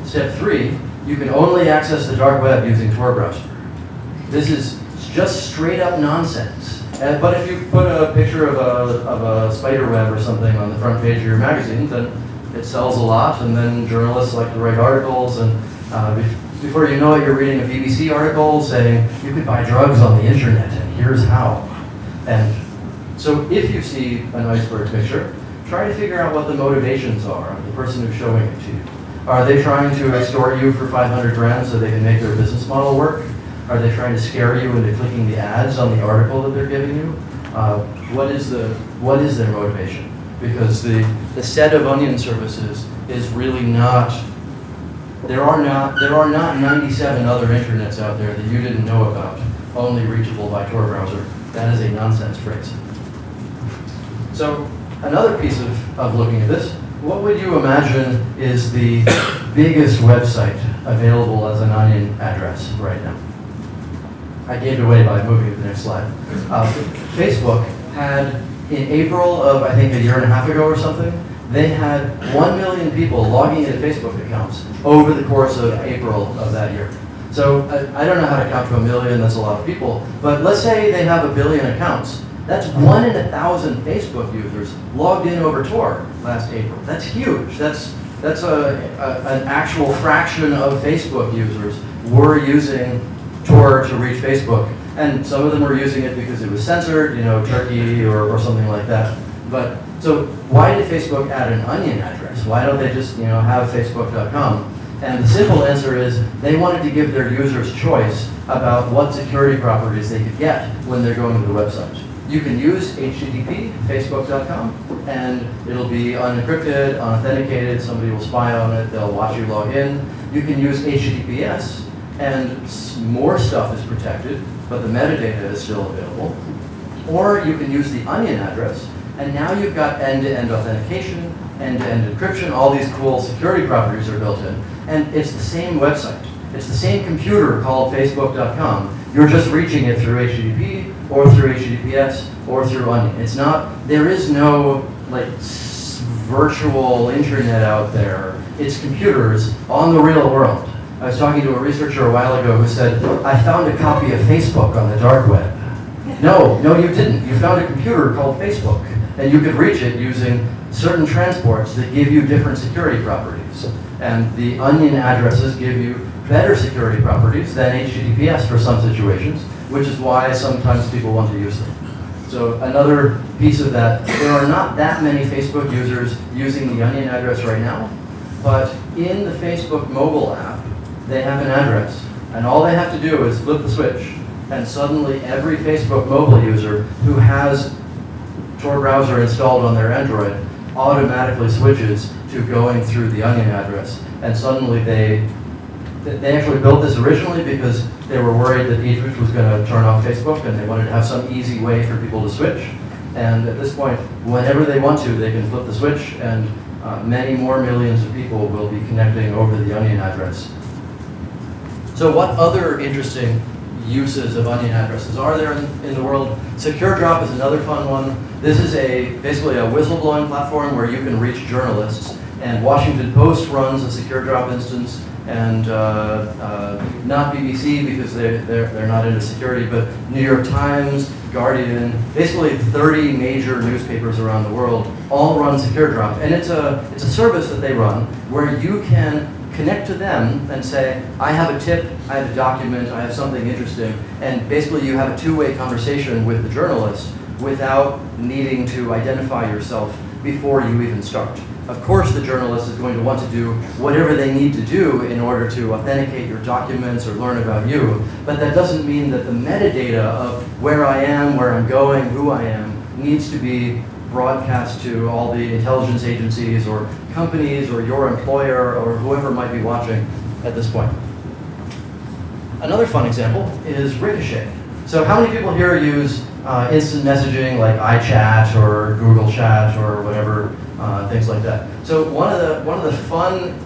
Step 3, you can only access the dark web using Tor browser. This is just straight up nonsense. But if you put a picture of a spider web or something on the front page of your magazine, then it sells a lot, and then journalists like to write articles, and before you know it, you're reading a BBC article saying you could buy drugs on the internet, and here's how. And so if you see an iceberg picture, try to figure out what the motivations are of the person who's showing it to you. Are they trying to extort you for 500 grand so they can make their business model work? Are they trying to scare you into clicking the ads on the article that they're giving you? What is their motivation? Because the set of onion services is really not. There are not 97 other internets out there that you didn't know about, only reachable by Tor browser. That is a nonsense phrase. So another piece of looking at this, what would you imagine is the biggest website available as an onion address right now? I gave it away by moving to the next slide. Facebook had, in April of, I think, a year and a half ago or something, they had 1 million people logging into Facebook accounts over the course of April of that year. So I don't know how to count to 1 million, that's a lot of people, but let's say they have 1 billion accounts. That's 1 in 1,000 Facebook users logged in over Tor last April. That's huge. That's an actual fraction of Facebook users were using Tor to reach Facebook. And some of them were using it because it was censored, Turkey or something like that. But so why did Facebook add an onion address? Why don't they just have facebook.com? And the simple answer is they wanted to give their users choice about what security properties they could get when they're going to the website. You can use HTTP, facebook.com, and it'll be unencrypted, unauthenticated, somebody will spy on it, they'll watch you log in. You can use HTTPS, and more stuff is protected, but the metadata is still available. Or you can use the onion address, and now you've got end-to-end authentication, end-to-end encryption, all these cool security properties are built in, and it's the same website. It's the same computer called facebook.com. You're just reaching it through HTTP, or through HTTPS, or through onion. It's not, there is no virtual internet out there. It's computers on the real world. I was talking to a researcher a while ago who said, I found a copy of Facebook on the dark web. No, you didn't. You found a computer called Facebook, and you could reach it using certain transports that give you different security properties. And the onion addresses give you better security properties than HTTPS for some situations, which is why sometimes people want to use them. So another piece of that, there are not that many Facebook users using the onion address right now, but in the Facebook mobile app, they have an address And all they have to do is flip the switch, and suddenly every Facebook mobile user who has Tor browser installed on their Android automatically switches to going through the onion address. And suddenly they actually built this originally because they were worried that Dietrich was going to turn off Facebook, and they wanted to have some easy way for people to switch. And at this point, whenever they want to, they can flip the switch, and many more millions of people will be connecting over the onion address. So what other interesting uses of onion addresses are there in the world? Secure Drop is another fun one. This is basically a whistleblowing platform where you can reach journalists. And Washington Post runs a Secure Drop instance, and not BBC because they're not into security, but New York Times, Guardian, basically 30 major newspapers around the world all run Secure Drop. And it's a service that they run where you can connect to them and say, I have a tip, I have a document, I have something interesting, and basically you have a two-way conversation with the journalist without needing to identify yourself before you even start. Of course the journalist is going to want to do whatever they need to do in order to authenticate your documents or learn about you, but that doesn't mean that the metadata of where I am, where I'm going, who I am, needs to be broadcast to all the intelligence agencies or companies or your employer or whoever might be watching at this point. Another fun example is Ricochet. So how many people here use instant messaging like iChat or Google Chat or whatever, things like that? So one of the fun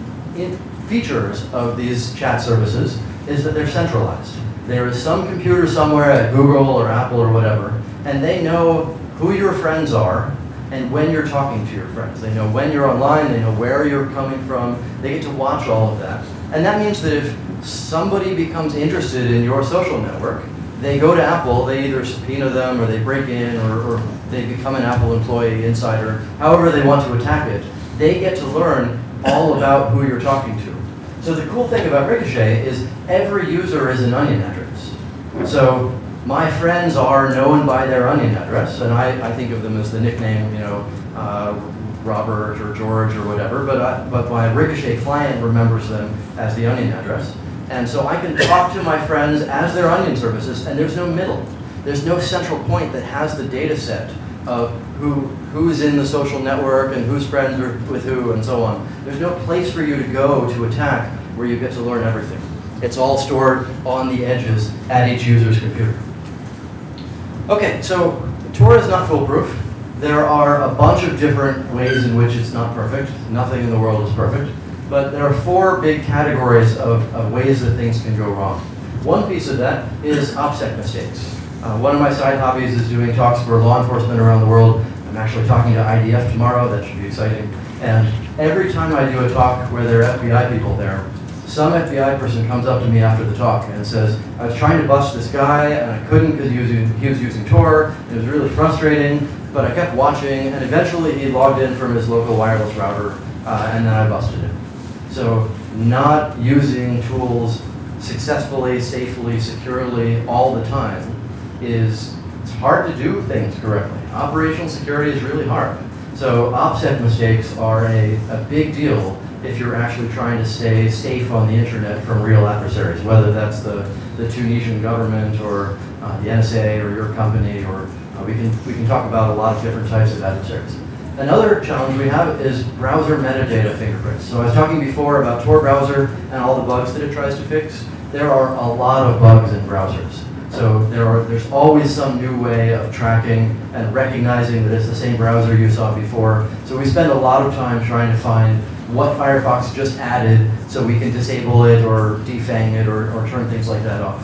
features of these chat services is that they're centralized. There is some computer somewhere at Google or Apple or whatever, and they know who your friends are and when you're talking to your friends. They know when you're online, they know where you're coming from, they get to watch all of that. And that means that if somebody becomes interested in your social network, they go to Apple, they either subpoena them or they break in or they become an Apple employee, insider, however they want to attack it, they get to learn all about who you're talking to. So the cool thing about Ricochet is every user is an onion address. So my friends are known by their onion address, and I think of them as the nickname, you know, Robert or George or whatever, but my Ricochet client remembers them as the onion address. And so I can talk to my friends as their onion services, and there's no middle. There's no central point that has the data set of who's in the social network and who's friends with who and so on. There's no place for you to go to attack where you get to learn everything. It's all stored on the edges at each user's computer. Okay, so Tor is not foolproof. There are a bunch of different ways in which it's not perfect. Nothing in the world is perfect. But there are four big categories of ways that things can go wrong. One piece of that is OPSEC mistakes. One of my side hobbies is doing talks for law enforcement around the world. I'm actually talking to IDF tomorrow. That should be exciting. And every time I do a talk where there are FBI people there, some FBI person comes up to me after the talk and says, I was trying to bust this guy and I couldn't because he was using Tor. It was really frustrating, but I kept watching, and eventually he logged in from his local wireless router, and then I busted him. So not using tools successfully, safely, securely all the time it's hard to do things correctly. Operational security is really hard. So OPSEC mistakes are a big deal if you're actually trying to stay safe on the internet from real adversaries, whether that's the Tunisian government or the NSA or your company, or we can talk about a lot of different types of adversaries. Another challenge we have is browser metadata fingerprints. So I was talking before about Tor browser and all the bugs that it tries to fix. There are a lot of bugs in browsers. So there's always some new way of tracking and recognizing that it's the same browser you saw before. So we spend a lot of time trying to find what Firefox just added so we can disable it or defang it or turn things like that off.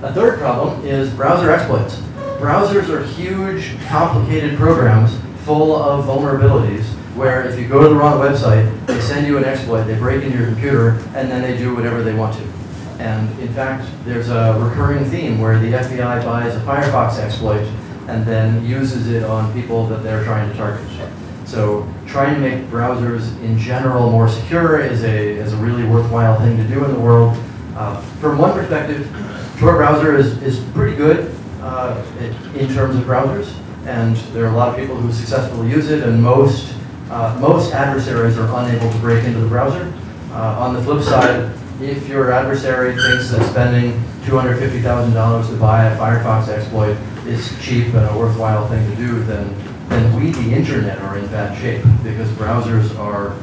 A third problem is browser exploits. Browsers are huge, complicated programs full of vulnerabilities where if you go to the wrong website, they send you an exploit, they break into your computer, and then they do whatever they want to. And in fact, there's a recurring theme where the FBI buys a Firefox exploit and then uses it on people that they're trying to target. So trying to make browsers in general more secure is a really worthwhile thing to do in the world. From one perspective, Tor browser is pretty good in terms of browsers, and there are a lot of people who successfully use it, and most adversaries are unable to break into the browser. On the flip side, if your adversary thinks that spending $250,000 to buy a Firefox exploit is cheap and a worthwhile thing to do, then we, the internet, are in bad shape because browsers are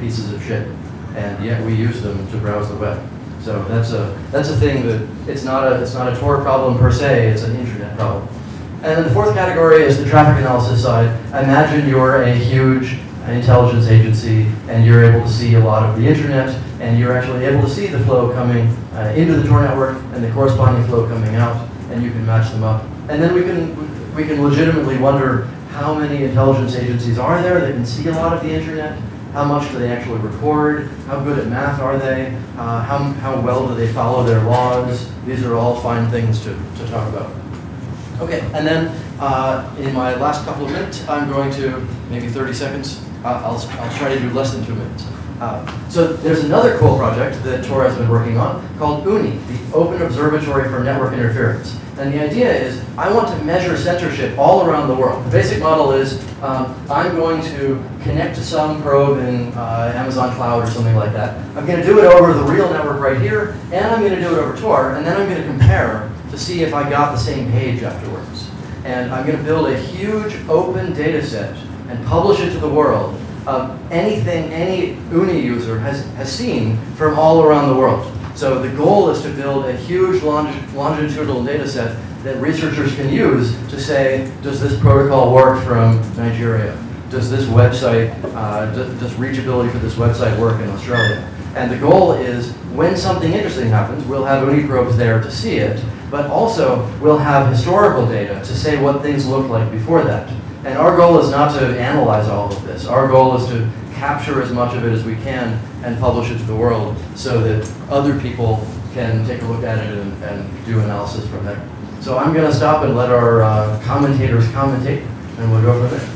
pieces of shit, and yet we use them to browse the web. So that's a thing that it's not a Tor problem per se, it's an internet problem. And then the fourth category is the traffic analysis side. Imagine you're a huge intelligence agency and you're able to see a lot of the internet, and you're actually able to see the flow coming into the Tor network and the corresponding flow coming out, and you can match them up. And then we can legitimately wonder how many intelligence agencies are there that can see a lot of the internet. How much do they actually record? How good at math are they? How well do they follow their laws? These are all fine things to talk about. Okay, and then in my last couple of minutes, I'm going to, maybe 30 seconds, I'll try to do less than 2 minutes. So there's another cool project that Tor has been working on called UNI, the Open Observatory for Network Interference. And the idea is, I want to measure censorship all around the world. The basic model is, I'm going to connect to some probe in Amazon Cloud or something like that. I'm going to do it over the real network right here, and I'm going to do it over Tor, and then I'm going to compare to see if I got the same page afterwards. And I'm going to build a huge open data set and publish it to the world of anything any UNI user has seen from all around the world. So the goal is to build a huge longitudinal data set that researchers can use to say, does this protocol work from Nigeria? Does this website, does reachability for this website work in Australia? And the goal is, when something interesting happens, we'll have UNI probes there to see it, but also we'll have historical data to say what things looked like before that. And our goal is not to analyze all of this. Our goal is to capture as much of it as we can and publish it to the world so that other people can take a look at it and do analysis from there. So I'm going to stop and let our commentators commentate, and we'll go from there.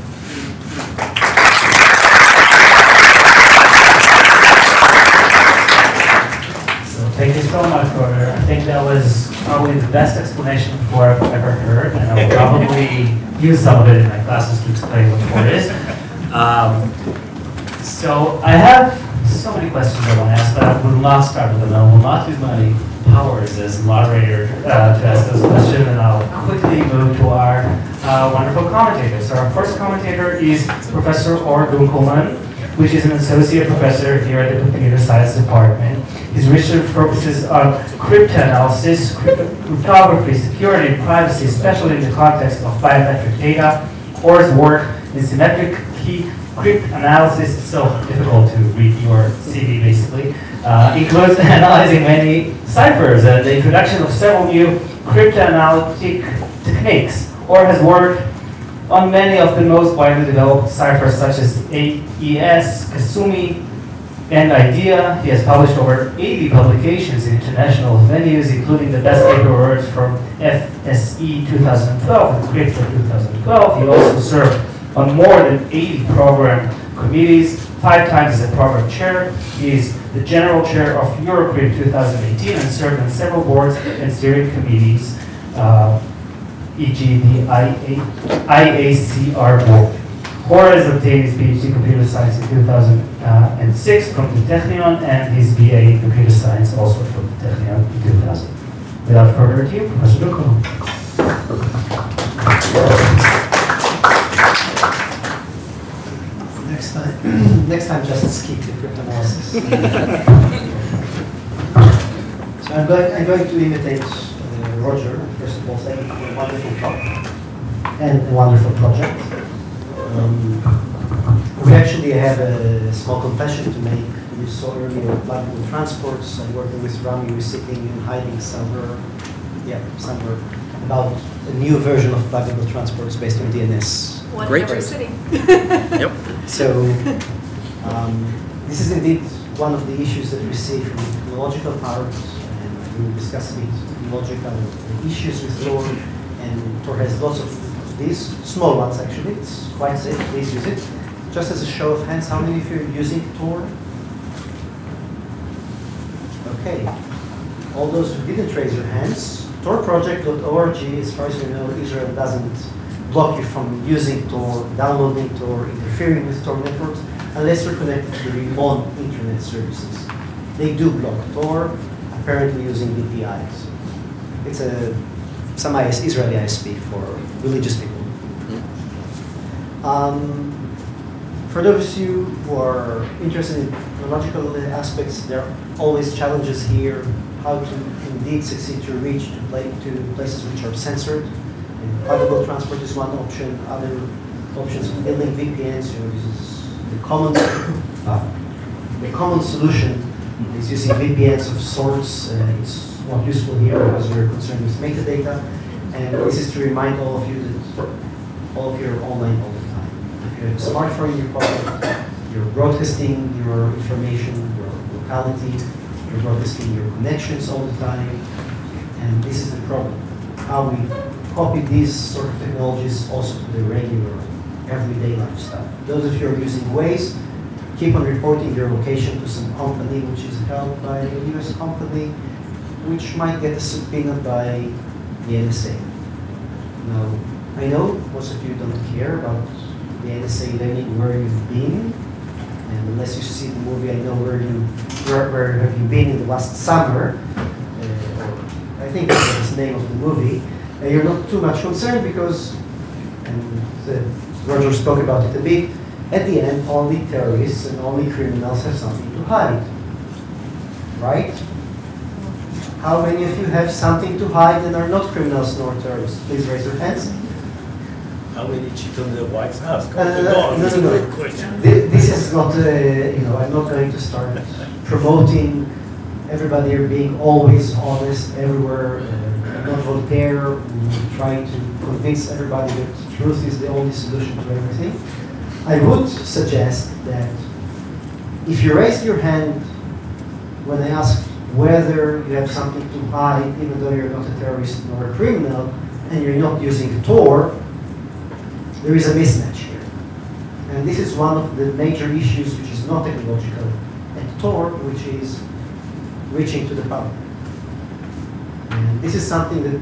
So thank you so much, Porter. I think that was probably the best explanation for I've ever heard, and I will probably use some of it in my classes to explain what Tor is. So I have so many questions I want to ask, but I will not start with them. I will not use my powers as moderator to ask those questions, and I'll quickly move to our wonderful commentators. So our first commentator is Professor Dunkelmann, which is an associate professor here at the Computer Science Department. His research focuses on cryptanalysis, cryptography, security, and privacy, especially in the context of biometric data. Or's work in symmetric key cryptanalysis is so difficult to read your CV, basically. Includes analyzing many ciphers and the introduction of several new cryptanalytic techniques. Or has worked on many of the most widely developed ciphers, such as AES, Kasumi, and IDEA. He has published over 80 publications in international venues, including the best paper awards from FSE 2012 and Crypto 2012. He also served on more than 80 program committees, 5 times as a program chair. He is the general chair of Eurocrypt 2018 and served on several boards and steering committees, e.g. the IACR board. Or has obtained his PhD in computer science in 2006 from the Technion, and his BA in computer science also from the Technion in 2000. Without further ado, Professor Dunkelmann. Next time, just skip the cryptanalysis. So I'm going to imitate Roger. First of all, thank you for a wonderful talk and a wonderful project. We actually have a small confession to make. You saw earlier pluggable transports. I'm working with Rami. We're sitting and hiding somewhere about a new version of pluggable transports based on DNS. Great. Every city. Yep. So this is indeed one of the issues that we see from the technological part, and we will discuss a bit technological issues with Tor, and Tor has lots of these, small ones actually. It's quite safe, please use it. Just as a show of hands, how many of you are using Tor? Okay. All those who didn't raise your hands, torproject.org, as far as you know, Israel doesn't block you from using Tor, downloading Tor, interfering with Tor networks, unless you're connected to the remote internet services. they do block Tor, apparently using VPIs. It's some Israeli ISP for religious people. For those of you who are interested in technological aspects, there are always challenges here, how to indeed succeed to reach to places which are censored. And audible transport is one option. Other options of building VPNs, this is the common solution is using VPNs of sorts. It's not useful here because we're concerned with metadata. And this is to remind all of you that all of you are online all the time. If you have a smartphone in your pocket, you're broadcasting your information, your locality, you're broadcasting your connections all the time. And this is the problem. How we copy these sort of technologies also to the regular, everyday life stuff. Those of you who are using Waze, keep on reporting your location to some company which is held by a US company, which might get a subpoena by the NSA. Now, I know most of you don't care about the NSA learning where you've been, and unless you see the movie, I know where have you been in the last summer, or I think that's the name of the movie. You're not too much concerned because, and Roger spoke about it a bit, at the end, only terrorists and only criminals have something to hide, right? How many of you have something to hide and are not criminals nor terrorists? Please raise your hands. How many cheat on the White House? No. This is not, I'm not going to start promoting everybody being always honest everywhere. Not Voltaire, trying to convince everybody that truth is the only solution to everything. I would suggest that if you raise your hand when I ask whether you have something to hide, even though you're not a terrorist nor a criminal, and you're not using Tor, there is a mismatch here. And this is one of the major issues which is not technological at Tor, which is reaching to the public. And this is something that,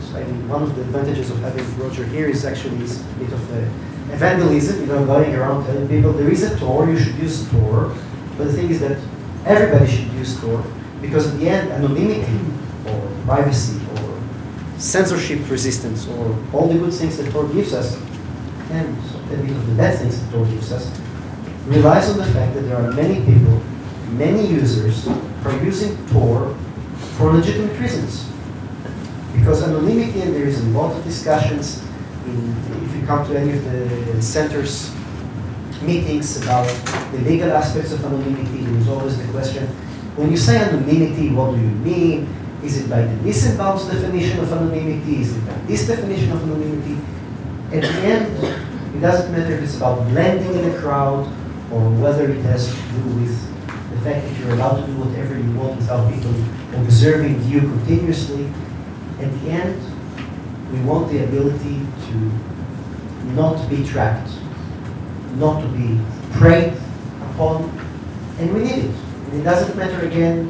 one of the advantages of having Roger here is actually a bit of evangelism, going around telling people there is a Tor, you should use Tor. But the thing is that everybody should use Tor, because at the end, anonymity or privacy or censorship resistance or all the good things that Tor gives us, and a bit of the bad things that Tor gives us, relies on the fact that there are many people, many users who are using Tor for legitimate reasons. Because anonymity, and there is a lot of discussions, if you come to any of the center's meetings about the legal aspects of anonymity, there is always the question, when you say anonymity, what do you mean? Is it by the disemboweled definition of anonymity? Is it by this definition of anonymity? At the end, it doesn't matter if it's about blending in a crowd or whether it has to do with the fact that you're allowed to do whatever you want without people observing you continuously. At the end, we want the ability to not be tracked, not to be preyed upon, and we need it. And it doesn't matter, again,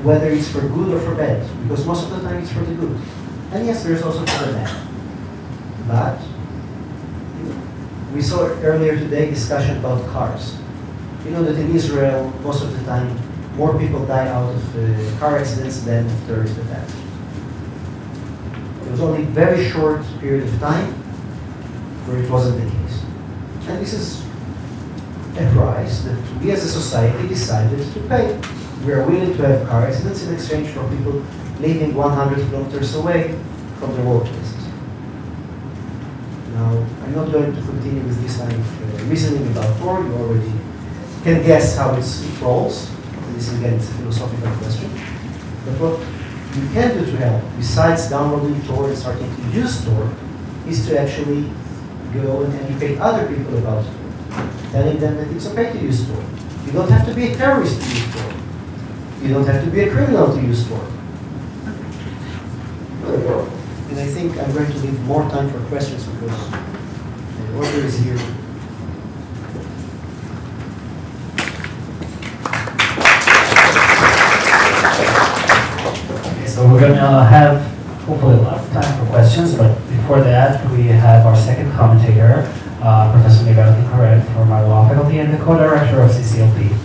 whether it's for good or for bad, because most of the time it's for the good. And yes, there's also for the bad. But we saw earlier today discussion about cars. You know that in Israel, most of the time, more people die out of car accidents than of terrorist attacks. There was only a very short period of time where it wasn't the case. And this is a price that we as a society decided to pay. We are willing to have car accidents in exchange for people living 100 kilometers away from their workplaces. Now, I'm not going to continue with this line of reasoning about Tor. You already can guess how it rolls. This is, again, it's a philosophical question. But what you can do to help, besides downloading Tor and starting to use Tor, is to actually go and educate other people about Tor, telling them that it's okay to use Tor. You don't have to be a terrorist to use Tor. You don't have to be a criminal to use Tor. And I think I'm going to leave more time for questions because the order is here. So we're going to have hopefully a lot of time for questions, but before that, we have our second commentator, Professor Niva Elkin-Koren from our law faculty and the co-director of CCLP.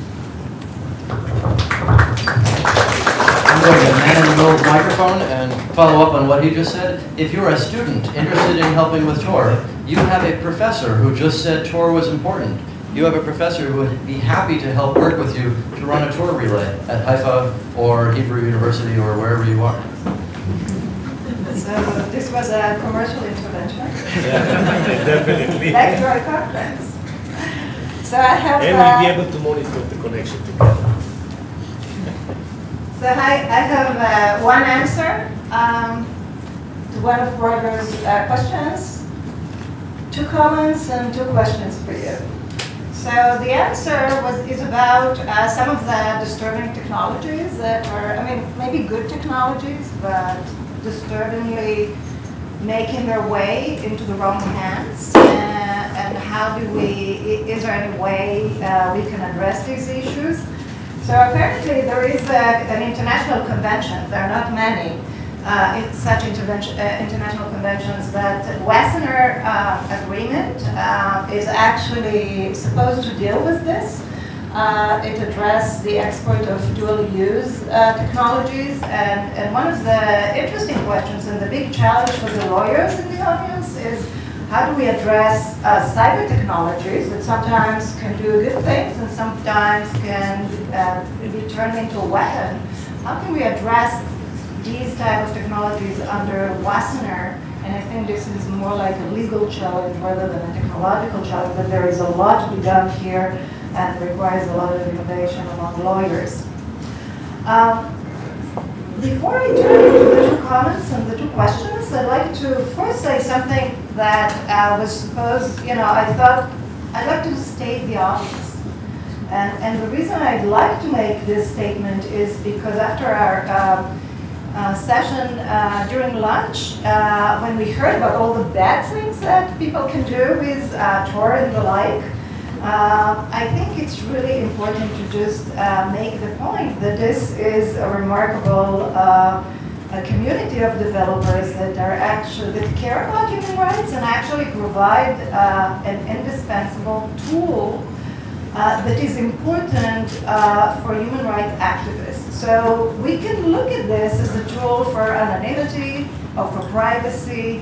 go to the man in the middle of the microphone and follow up on what he just said. If you're a student interested in helping with Tor, you have a professor who just said Tor was important. You have a professor who would be happy to help work with you to run a Tor relay at Haifa or Hebrew University or wherever you are. So this was a commercial intervention. Yeah, definitely. Back to our conference. So I have. And we'll be able to monitor the connection together. So I have one answer to one of Roger's questions, 2 comments and 2 questions for you. So the answer is about some of the disturbing technologies that are, I mean, maybe good technologies, but disturbingly making their way into the wrong hands. And how do is there any way we can address these issues? So apparently there is an international convention. There are not many such international conventions, but Wassenaar agreement is actually supposed to deal with this. It addressed the export of dual-use technologies, and one of the interesting questions and the big challenge for the lawyers in the audience is how do we address cyber technologies that sometimes can do good things and sometimes can be turned into a weapon? How can we address these type of technologies under Wassenaar? And I think this is more like a legal challenge rather than a technological challenge, but there is a lot to be done here and requires a lot of innovation among lawyers. Before I turn to the 2 comments and the 2 questions, I'd like to first say something that was supposed, I thought I'd like to state the obvious. And the reason I'd like to make this statement is because after our session during lunch, when we heard about all the bad things that people can do with Tor and the like, I think it's really important to just make the point that this is a remarkable community of developers that are that care about human rights and actually provide an indispensable tool that is important for human rights activists. So we can look at this as a tool for anonymity or for privacy.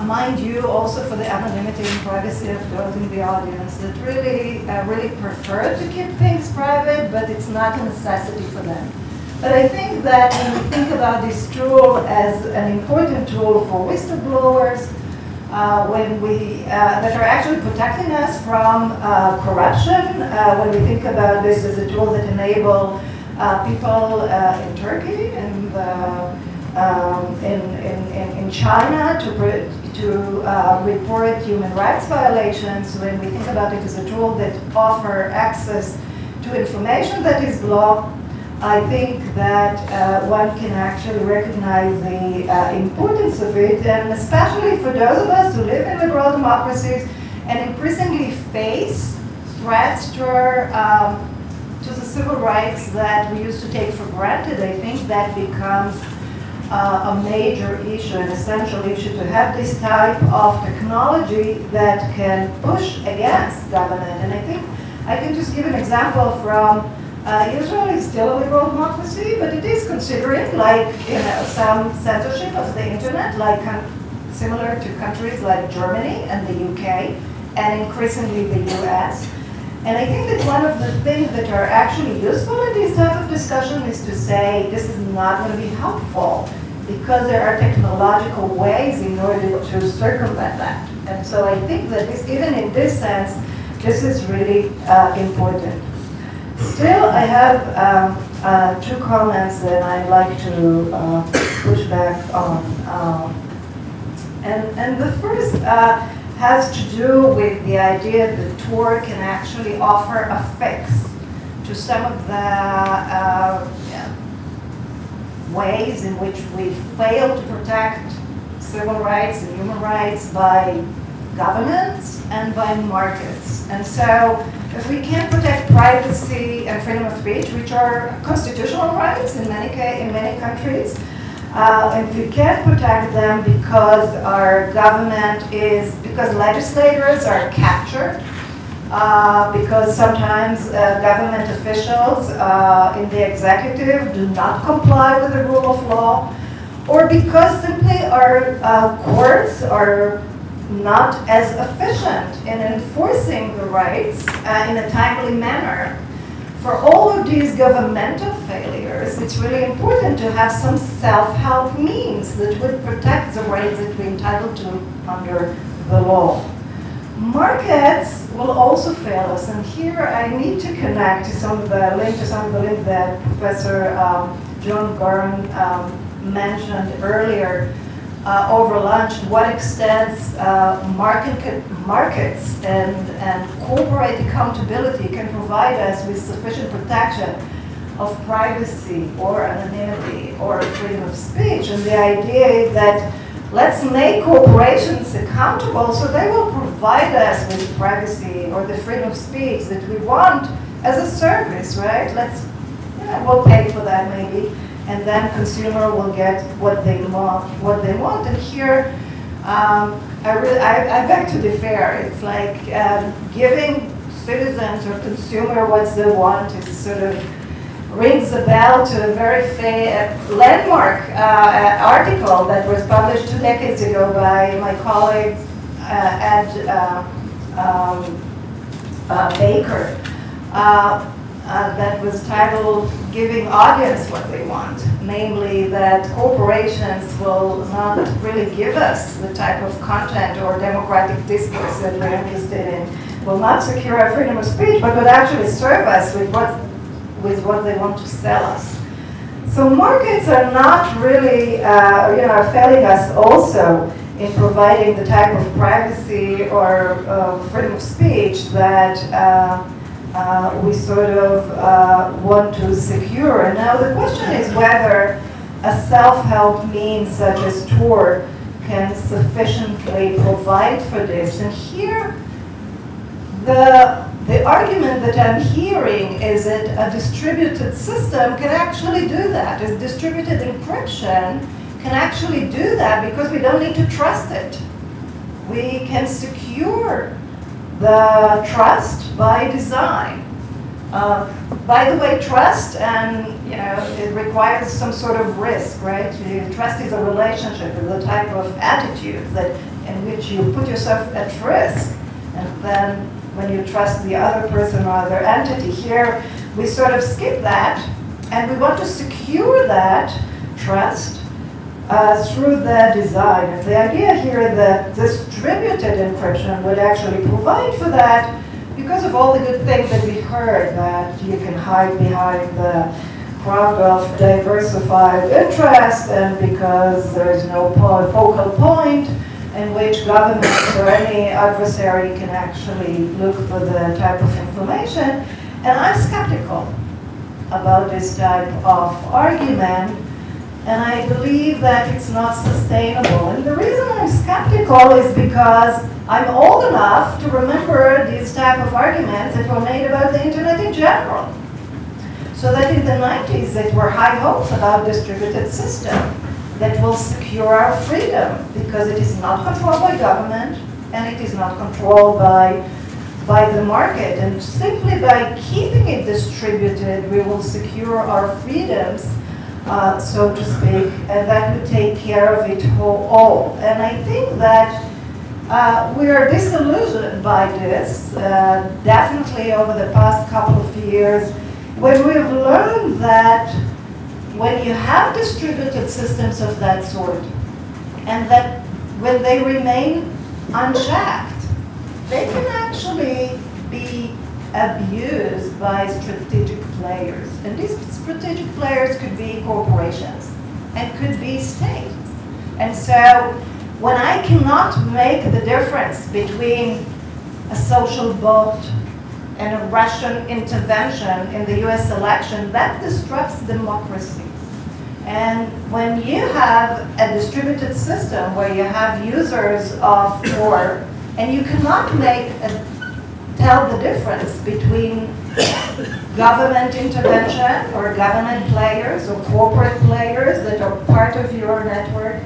Mind you, also for the anonymity and privacy of those in the audience that really prefer to keep things private, but it's not a necessity for them. But I think that when we think about this tool as an important tool for whistleblowers, that are actually protecting us from corruption, when we think about this as a tool that enable people in Turkey and in China to report human rights violations, when we think about it as a tool that offer access to information that is blocked, I think that one can actually recognize the importance of it, and especially for those of us who live in liberal democracies and increasingly face threats to the civil rights that we used to take for granted. I think that becomes a major issue, an essential issue, to have this type of technology that can push against government. And I think I can just give an example from Israel is still a liberal democracy, but it is considering some censorship of the internet, similar to countries like Germany and the UK, and increasingly the US. And I think that one of the things that are actually useful in this type of discussion is to say this is not going to be helpful because there are technological ways in order to circumvent that. And so I think that even in this sense, this is really important. Still, I have 2 comments that I'd like to push back on. And the first has to do with the idea that Tor can actually offer a fix to some of the ways in which we fail to protect civil rights and human rights by governments and by markets. And so if we can't protect privacy and freedom of speech, which are constitutional rights in many countries, if we can't protect them because our government because legislators are captured because sometimes government officials in the executive do not comply with the rule of law, or because simply our courts are not as efficient in enforcing the rights in a timely manner. For all of these governmental failures, it's really important to have some self-help means that would protect the rights that we're entitled to under the law. Markets will also fail us, and here I need to connect to some of the links that Professor John Gorin mentioned earlier over lunch, to what extent markets and corporate accountability can provide us with sufficient protection of privacy or anonymity or freedom of speech. And the idea is that let's make corporations accountable so they will provide us with privacy or the freedom of speech that we want as a service, right? We'll pay for that maybe, and then consumer will get what they want. And here, I beg to differ. It's like giving citizens or consumer what they want is sort of rings a bell to a very landmark article that was published 2 decades ago by my colleague Ed Baker. That was titled "Giving Audience What They Want," namely that corporations will not really give us the type of content or democratic discourse that we're interested in, will not secure our freedom of speech, but would actually serve us with what they want to sell us. So markets are not really, are failing us also in providing the type of privacy or freedom of speech that we sort of want to secure. And now the question is whether a self-help means such as Tor can sufficiently provide for this. And here, the argument that I'm hearing is that a distributed system can actually do that. A distributed encryption can actually do that because we don't need to trust it. We can secure the trust by design. By the way, trust, and it requires some sort of risk, right? Trust is a relationship, it's a type of attitude in which you put yourself at risk, and then when you trust the other person or other entity. Here, we sort of skip that, and we want to secure that trust through the design. And the idea here that distributed encryption would actually provide for that because of all the good things that we heard, that you can hide behind the crowd of diversified interest, and because there is no focal point in which government or any adversary can actually look for the type of information. And I'm skeptical about this type of argument, and I believe that it's not sustainable. And the reason I'm skeptical is because I'm old enough to remember these type of arguments that were made about the internet in general. So that in the 90s, there were high hopes about distributed system that will secure our freedom because it is not controlled by government and it is not controlled by the market. And simply by keeping it distributed, we will secure our freedoms, so to speak, and that would take care of it all. And I think that we are disillusioned by this, definitely over the past couple of years, when we have learned that when you have distributed systems of that sort, and that when they remain unchecked, they can actually be abused by strategic players. And these strategic players could be corporations and could be states. And so when I cannot make the difference between a social vote and a Russian intervention in the US election, that disrupts democracy. And when you have a distributed system where you have users of Tor, and you cannot tell the difference between government intervention or government players or corporate players that are part of your network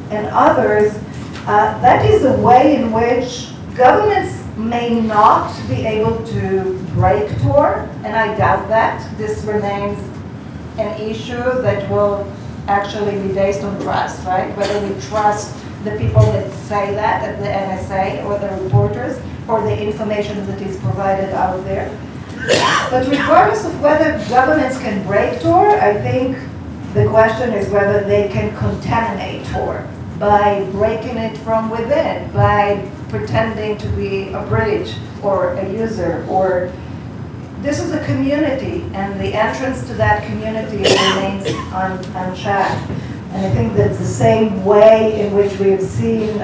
and others, that is a way in which governments may not be able to break Tor, and I doubt that. This remains an issue that will actually be based on trust, right? Whether we trust the people that say that at the NSA or the reporters or the information that is provided out there. But regardless of whether governments can break Tor, I think the question is whether they can contaminate Tor by breaking it from within, by pretending to be a bridge or a user, or this is a community, and the entrance to that community remains unchecked. And I think that's the same way in which we have seen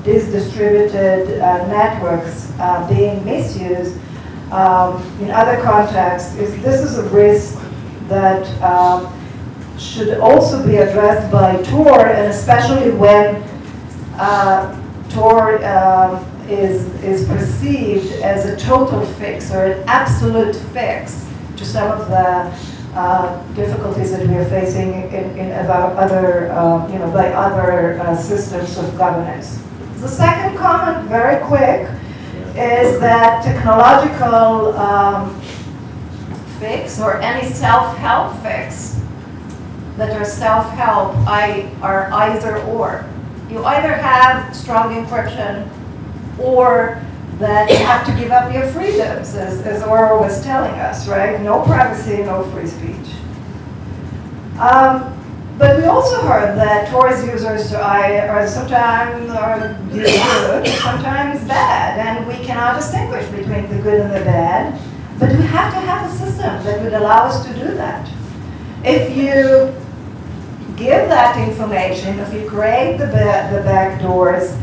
these distributed networks being misused in other contexts. This is a risk that should also be addressed by Tor, and especially when Tor is perceived as a total fix or an absolute fix to some of the difficulties that we are facing in other, by other systems of governance. The second comment, very quick, is that technological fix or any self-help fix that are self-help are either or. You either have strong encryption or that you have to give up your freedoms, as Aura was telling us, right? No privacy, no free speech. But we also heard that Tor's users are sometimes good, sometimes bad, and we cannot distinguish between the good and the bad. But we have to have a system that would allow us to do that. If you give that information, if you create the back doors,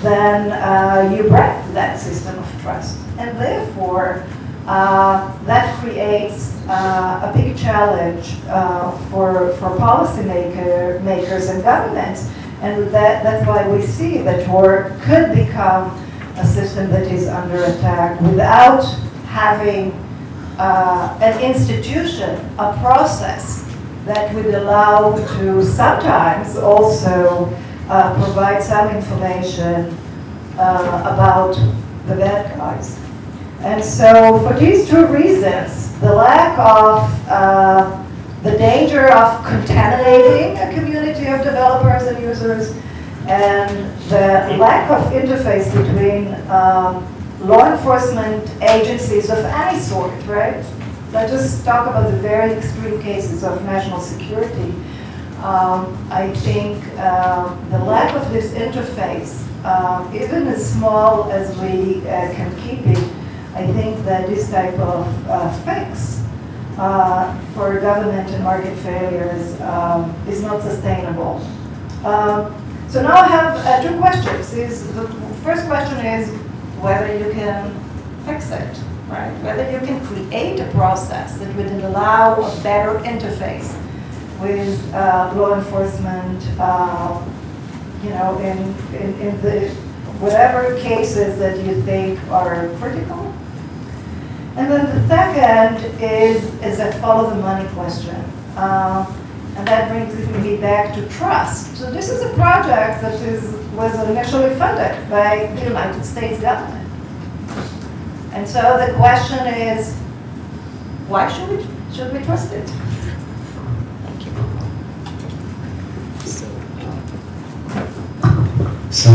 then you break that system of trust. And therefore, that creates a big challenge for policymakers and governments. And that's why we see that Tor could become a system that is under attack without having an institution, a process that would allow to sometimes also provide some information about the bad guys. And so for these two reasons, the lack of, the danger of contaminating a community of developers and users, and the lack of interface between law enforcement agencies of any sort, right? Let's just talk about the very extreme cases of national security. I think the lack of this interface, even as small as we can keep it, I think that this type of fix for government and market failures is not sustainable. So now I have two questions. The first question is whether you can fix it, right? Whether you can create a process that would allow a better interface with law enforcement, in the whatever cases that you think are critical. And then the second is a follow the money question. And that brings me back to trust. So this is a project that was initially funded by the United States government. And so the question is, why should we trust it? Thank you. So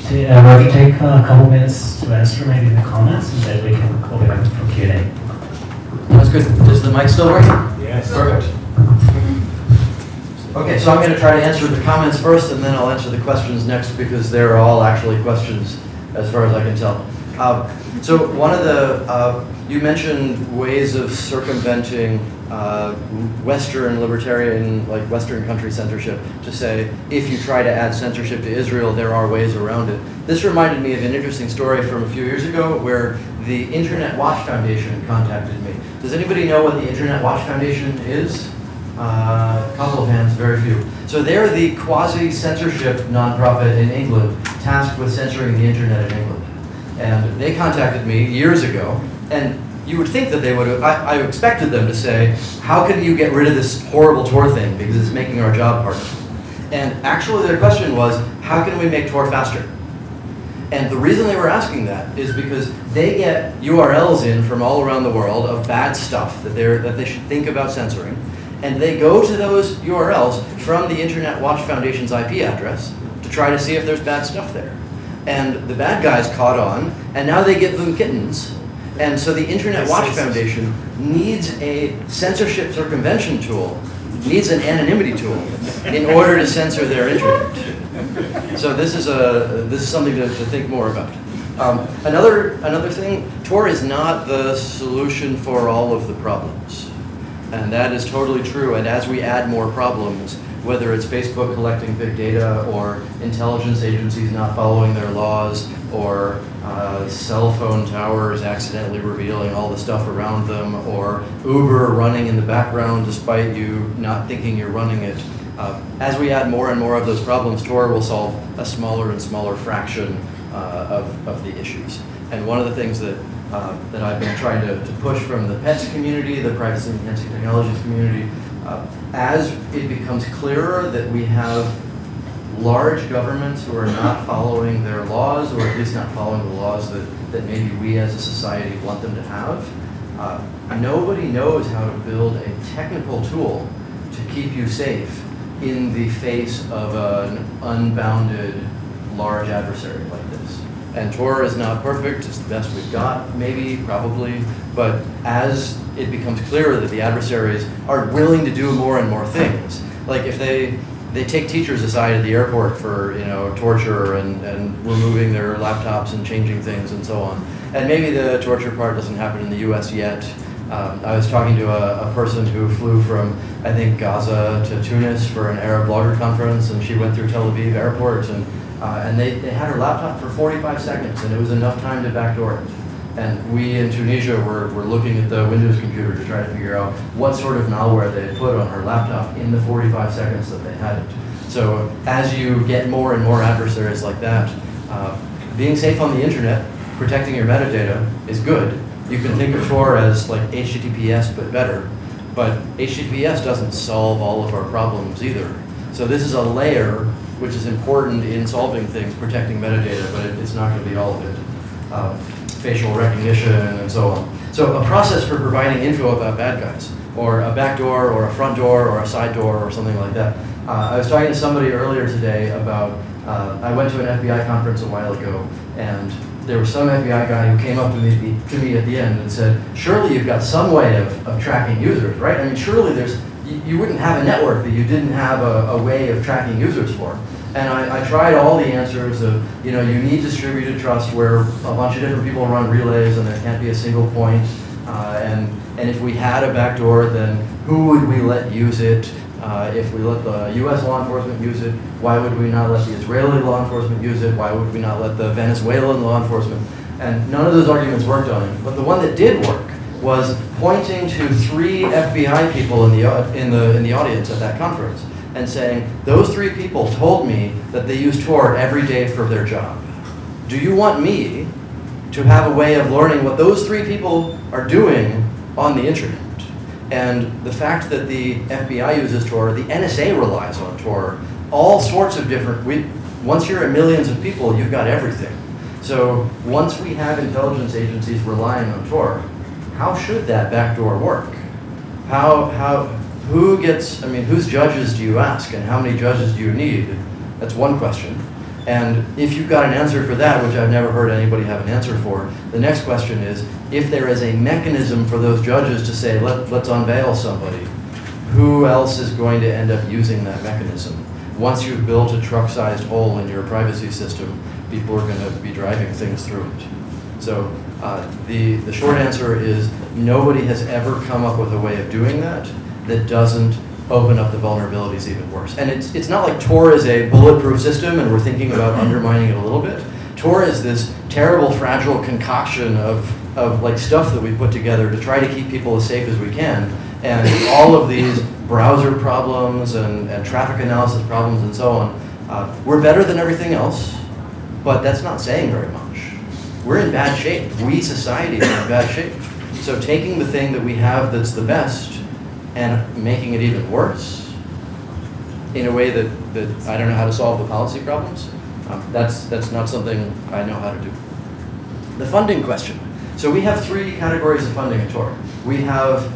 we're going to take a couple minutes to answer maybe the comments, and then we can open up for Q&A. That's good. Is the mic still working? Yes. Perfect. Okay, so I'm going to try to answer the comments first, and then I'll answer the questions next, because they're all actually questions as far as I can tell. So one of the, you mentioned ways of circumventing Western libertarian, like Western country censorship, to say, if you try to add censorship to Israel, there are ways around it. This reminded me of an interesting story from a few years ago where the Internet Watch Foundation contacted me. Does anybody know what the Internet Watch Foundation is? A couple of hands, very few. So they're the quasi-censorship nonprofit in England tasked with censoring the internet in England. And they contacted me years ago, and you would think that they would have, I expected them to say, how can you get rid of this horrible Tor thing because it's making our job harder? And actually their question was, how can we make Tor faster? And the reason they were asking that is because they get URLs in from all around the world of bad stuff that they should think about censoring. And they go to those URLs from the Internet Watch Foundation's IP address to try to see if there's bad stuff there. And the bad guys caught on, and now they give them kittens. And so the Internet Watch Foundation needs a censorship circumvention tool, needs an anonymity tool in order to censor their internet. So this is something to think more about. Another thing, Tor is not the solution for all of the problems. And that is totally true. And as we add more problems, whether it's Facebook collecting big data, or intelligence agencies not following their laws, or cell phone towers accidentally revealing all the stuff around them, or Uber running in the background despite you not thinking you're running it. As we add more and more of those problems, Tor will solve a smaller and smaller fraction of the issues. And one of the things that I've been trying to push from the PETS community, the privacy enhancing technologies community, as it becomes clearer that we have large governments who are not following their laws, or at least not following the laws that maybe we as a society want them to have, nobody knows how to build a technical tool to keep you safe in the face of an unbounded large adversary like this. And Tor is not perfect, it's the best we've got, maybe, probably, but as it becomes clearer that the adversaries are willing to do more and more things, like if they take teachers aside at the airport for torture and removing their laptops and changing things and so on, and maybe the torture part doesn't happen in the US yet. I was talking to a person who flew from, I think, Gaza to Tunis for an Arab blogger conference, and she went through Tel Aviv airport, and they had her laptop for 45 seconds, and it was enough time to backdoor it. And we in Tunisia were looking at the Windows computer to try to figure out what sort of malware they had put on her laptop in the 45 seconds that they had it. So as you get more and more adversaries like that, being safe on the internet, protecting your metadata is good. You can think of Tor as like HTTPS but better, but HTTPS doesn't solve all of our problems either. So this is a layer which is important in solving things, protecting metadata, but it's not going to be all of it. Facial recognition and so on. So a process for providing info about bad guys, or a back door, or a front door, or a side door, or something like that. I was talking to somebody earlier today about, I went to an FBI conference a while ago, and there was some FBI guy who came up to me at the end and said, surely you've got some way of tracking users, right? I mean, surely you wouldn't have a network that you didn't have a way of tracking users for. And I tried all the answers of, you need distributed trust where a bunch of different people run relays and there can't be a single point. And if we had a backdoor, then who would we let use it? If we let the US law enforcement use it, why would we not let the Israeli law enforcement use it? Why would we not let the Venezuelan law enforcement? And none of those arguments worked on it. But the one that did work was pointing to 3 FBI people in the audience at that conference and saying, those 3 people told me that they use Tor every day for their job. Do you want me to have a way of learning what those 3 people are doing on the internet? And the fact that the FBI uses Tor, the NSA relies on Tor, all sorts of different, once you're at millions of people, you've got everything. So once we have intelligence agencies relying on Tor, how should that backdoor work? Whose judges do you ask, and how many judges do you need? That's one question. And if you've got an answer for that, which I've never heard anybody have an answer for, the next question is, if there is a mechanism for those judges to say, let's unveil somebody, who else is going to end up using that mechanism? Once you've built a truck-sized hole in your privacy system, people are going to be driving things through it. So the short answer is, nobody has ever come up with a way of doing that doesn't open up the vulnerabilities even worse. And it's not like Tor is a bulletproof system and we're thinking about undermining it a little bit. Tor is this terrible, fragile concoction of like stuff that we put together to try to keep people as safe as we can. And all of these browser problems and traffic analysis problems and so on, we're better than everything else, but that's not saying very much. We're in bad shape. We, society, are in bad shape. So taking the thing that we have that's the best and making it even worse in a way that I don't know how to solve the policy problems, That's not something I know how to do. The funding question. So we have 3 categories of funding at Tor. We have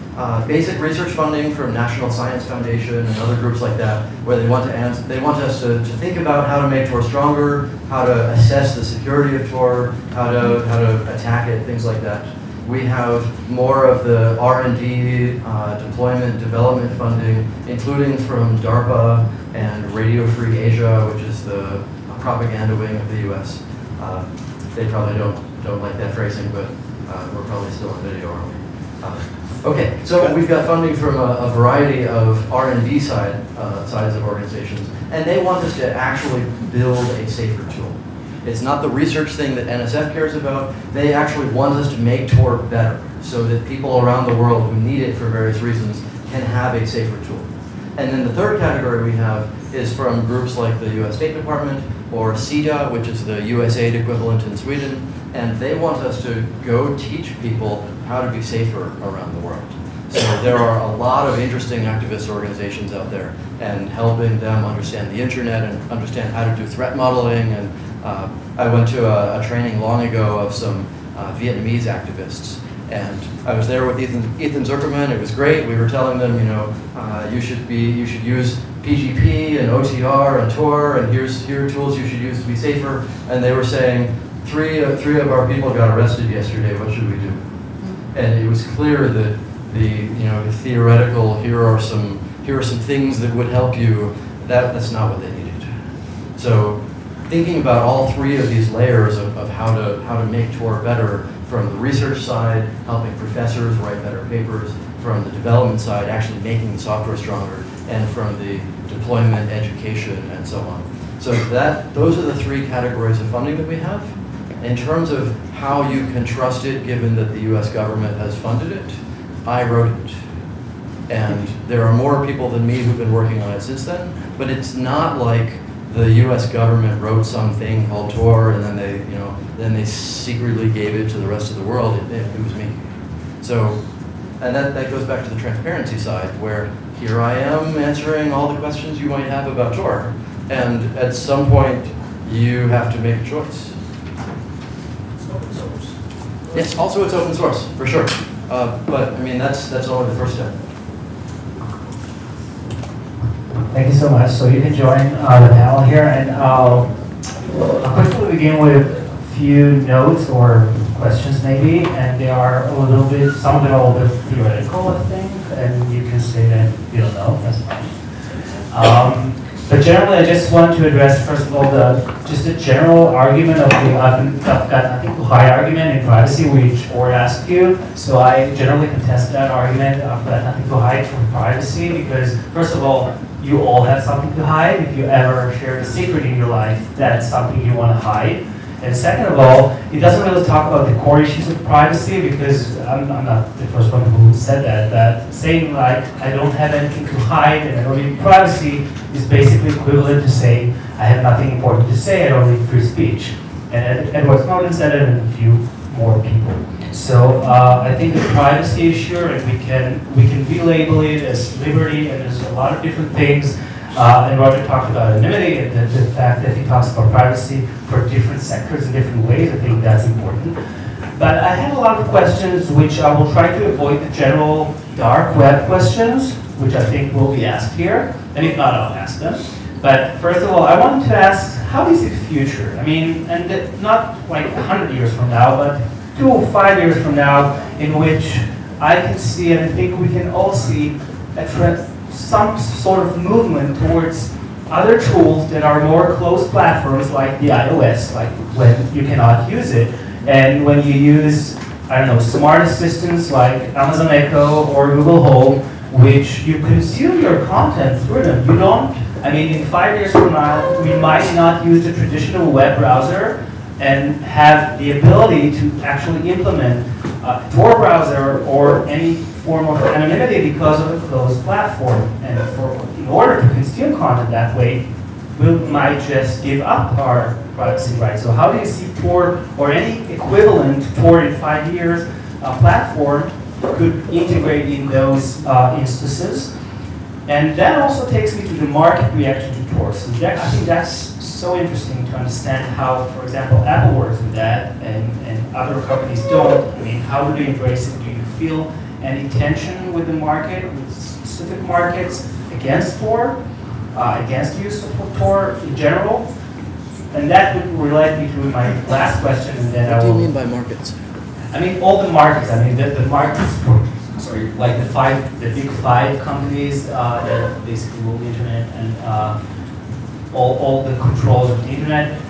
basic research funding from National Science Foundation and other groups like that, where they want us to think about how to make Tor stronger, how to assess the security of Tor, how to attack it, things like that. We have more of the R&D, deployment, development funding, including from DARPA and Radio Free Asia, which is the propaganda wing of the US. They probably don't like that phrasing, but we're probably still on video, aren't we? Okay, so we've got funding from a variety of R&D sides of organizations, and they want us to actually build a safer tool. It's not the research thing that NSF cares about. They actually want us to make Tor better so that people around the world who need it for various reasons can have a safer tool. And then the third category we have is from groups like the US State Department or CEDA, which is the USAID equivalent in Sweden, and they want us to go teach people how to be safer around the world. So there are a lot of interesting activist organizations out there, and helping them understand the internet and understand how to do threat modeling. And I went to a training long ago of some Vietnamese activists, and I was there with Ethan Zuckerman. It was great. We were telling them, you know, you should use PGP and OTR and Tor, and here are tools you should use to be safer. And they were saying, three of our people got arrested yesterday. What should we do? And it was clear that the theoretical, here are some things that would help you. That's not what they needed. So thinking about all 3 of these layers of how to make Tor better, from the research side, helping professors write better papers, from the development side, actually making the software stronger, and from the deployment, education, and so on. So those are the 3 categories of funding that we have. In terms of how you can trust it, given that the US government has funded it, I wrote it. And there are more people than me who've been working on it since then, but it's not like the US government wrote something called Tor and then they secretly gave it to the rest of the world. It was me. So, and that goes back to the transparency side, where here I am answering all the questions you might have about Tor. And at some point, you have to make a choice. Yes, also it's open source, for sure. But I mean, that's only the first step. Thank you so much. So you can join the panel here, and I'll quickly begin with a few notes or questions maybe, and they are a little bit, some of them are a little bit theoretical, I think, and you can say that you don't know, that's fine. But generally, I just want to address, first of all, just a general argument of the I've got nothing to hide argument in privacy, which Tor asked you. So I generally contest that argument of got nothing to hide from privacy, because first of all, you all have something to hide. If you ever shared a secret in your life, that's something you want to hide. And second of all, it doesn't really talk about the core issues of privacy, because I'm not the first one who said that saying like, I don't have anything to hide and I don't need privacy is basically equivalent to saying, I have nothing important to say, I don't need free speech. And Edward Snowden said it, and a few more people. So I think the privacy issue, and we can relabel it as liberty, and there's a lot of different things. And Roger talked about anonymity and the fact that he talks about privacy for different sectors in different ways. I think that's important. But I have a lot of questions which I will try to avoid the general dark web questions, which I think will be asked here. And if not, I'll ask them. But first of all, I wanted to ask, how is the future? I mean, and not like 100 years from now, but 2 or 5 years from now, in which I can see, and I think we can all see, some sort of movement towards other tools that are more closed platforms like the iOS, like when you cannot use it. And when you use, I don't know, smart assistants like Amazon Echo or Google Home, which you consume your content through them. You don't, I mean, in 5 years from now, we might not use the traditional web browser and have the ability to actually implement a Tor browser or any form of anonymity because of a closed platform. And in order to consume content that way, we might just give up our privacy rights. So how do you see Tor or any equivalent Tor in 5 years platform could integrate in those instances? And that also takes me to the market reaction to Tor. So I think that's so interesting to understand how, for example, Apple works with that and other companies don't. I mean, how do they embrace it? Do you feel any tension with the market, with specific markets against Tor, against the use of Tor in general? And that would relate me to my last question. And then What do you mean by markets? I mean, all the markets. I mean, the markets, sorry, like the big five companies that basically rule the internet and all the controls of the internet.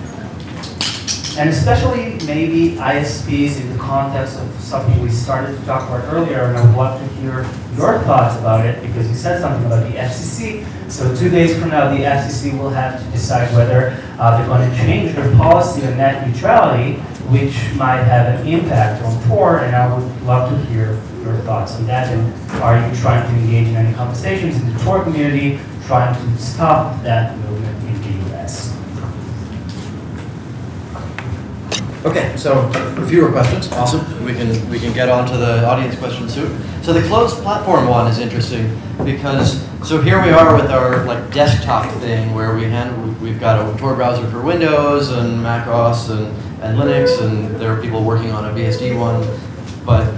And especially maybe ISPs in the context of something we started to talk about earlier, and I would love to hear your thoughts about it, because you said something about the FCC. So 2 days from now, the FCC will have to decide whether they're going to change their policy on net neutrality, which might have an impact on Tor, and I would love to hear your thoughts on that. And are you trying to engage in any conversations in the Tor community, trying to stop that movement in the US? Okay, so fewer questions. Awesome. We can get on to the audience questions soon. So the closed platform one is interesting because here we are with our desktop thing where we've got a Tor browser for Windows and Mac OS and Linux, and there are people working on a BSD one, but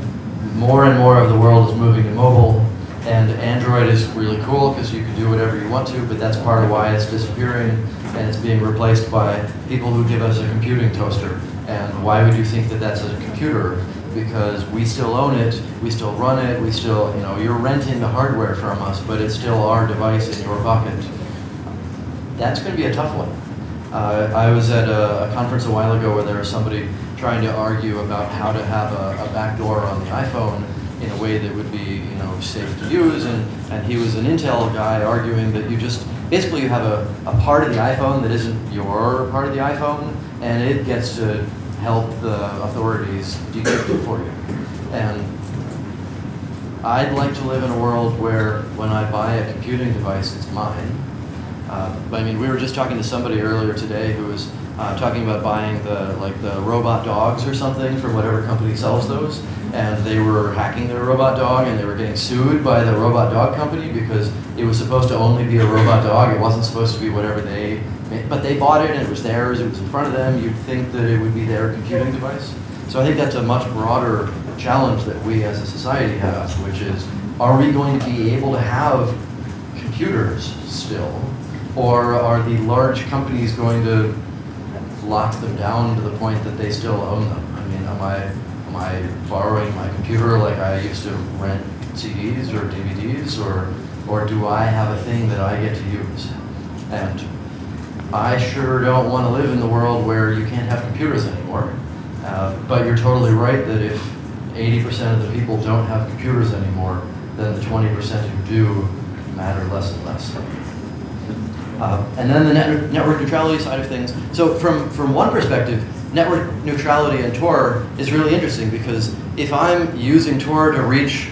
more and more of the world is moving to mobile, and Android is really cool because you can do whatever you want to, but that's part of why it's disappearing, and it's being replaced by people who give us a computing toaster. And why would you think that that's a computer? Because we still own it, we still run it, we still, you're renting the hardware from us, but it's still our device in your pocket. That's going to be a tough one. I was at a conference a while ago where there was somebody trying to argue about how to have a backdoor on the iPhone in a way that would be, safe to use, and he was an Intel guy arguing that you basically you have a part of the iPhone that isn't your part of the iPhone, and it gets to help the authorities decrypt it for you. And I'd like to live in a world where when I buy a computing device, it's mine. But I mean, we were just talking to somebody earlier today who was talking about buying the robot dogs or something from whatever company sells those, and they were hacking their robot dog, and they were getting sued by the robot dog company because it was supposed to only be a robot dog. It wasn't supposed to be whatever they made, but they bought it and it was theirs. It was in front of them. You'd think that it would be their computing device. So I think that's a much broader challenge that we as a society have, which is, are we going to be able to have computers still? Or are the large companies going to lock them down to the point that they still own them? I mean, am I borrowing my computer like I used to rent CDs or DVDs, or do I have a thing that I get to use? And I sure don't want to live in the world where you can't have computers anymore. But you're totally right that if 80% of the people don't have computers anymore, then the 20% who do matter less and less. And then the network neutrality side of things. So from one perspective, network neutrality in Tor is really interesting, because if I'm using Tor to reach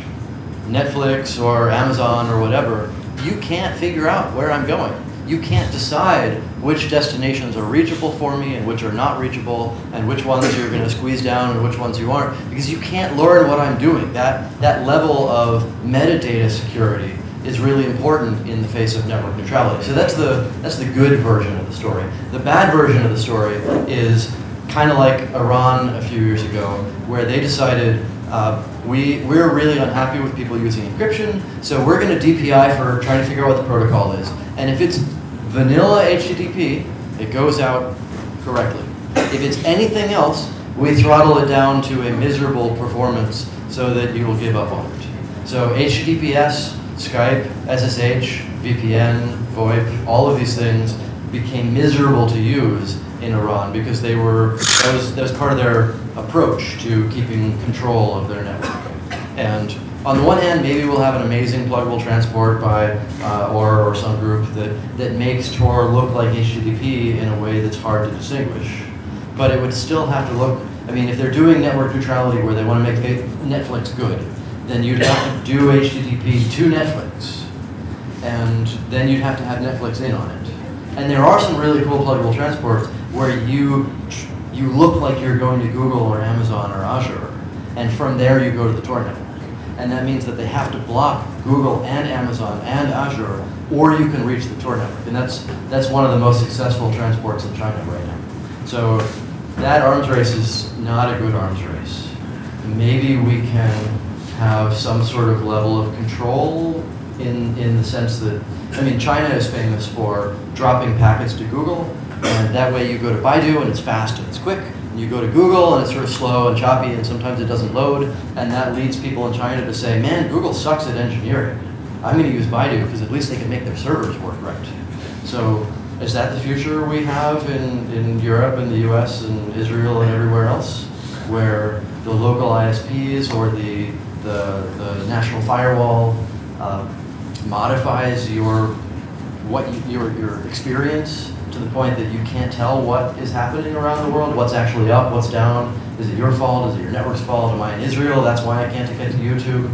Netflix or Amazon or whatever, you can't figure out where I'm going. You can't decide which destinations are reachable for me and which are not reachable, and which ones you're going to squeeze down and which ones you aren't, because you can't learn what I'm doing. That level of metadata security is really important in the face of network neutrality. So that's the good version of the story. The bad version of the story is kind of like Iran a few years ago, where they decided we're really unhappy with people using encryption, so we're going to DPI for trying to figure out what the protocol is. And if it's vanilla HTTP, it goes out correctly. If it's anything else, we throttle it down to a miserable performance so that you will give up on it. So HTTPS, Skype, SSH, VPN, VoIP, all of these things became miserable to use in Iran because that was part of their approach to keeping control of their network. And on the one hand, maybe we'll have an amazing pluggable transport by or some group that makes Tor look like HTTP in a way that's hard to distinguish. But it would still have to look, I mean, if they're doing network neutrality where they want to make Netflix good, then you'd have to do HTTP to Netflix. And then you'd have to have Netflix in on it. And there are some really cool pluggable transports where you look like you're going to Google or Amazon or Azure, and from there you go to the Tor network. and that means that they have to block Google and Amazon and Azure, or you can reach the Tor network. And that's one of the most successful transports in China right now. So that arms race is not a good arms race. Maybe we can have some sort of level of control in the sense that, I mean, China is famous for dropping packets to Google, and that way you go to Baidu and it's fast and it's quick, and you go to Google and it's sort of slow and choppy and sometimes it doesn't load, and that leads people in China to say, man, Google sucks at engineering. I'm going to use Baidu because at least they can make their servers work right. So is that the future we have in Europe and the US and Israel and everywhere else, where the local ISPs or the national firewall modifies your experience to the point that you can't tell what is happening around the world, what's actually up, what's down? Is it your fault? Is it your network's fault? Am I in Israel? That's why I can't get to YouTube.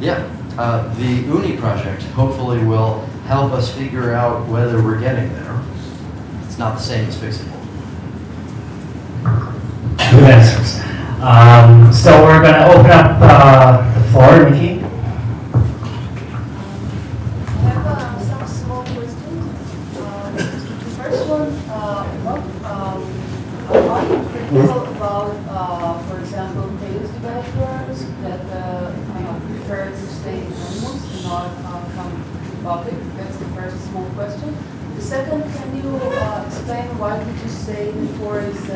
The UNI project hopefully will help us figure out whether we're getting there. It's not the same as fixing it. Good answers. So we're going to open up the floor. Nikki? I have some small questions. The first one, are you critical about, for example, Tails developers that prefer to stay anonymous and not come to public? That's the first small question. The second, can you explain why did you say that Tor is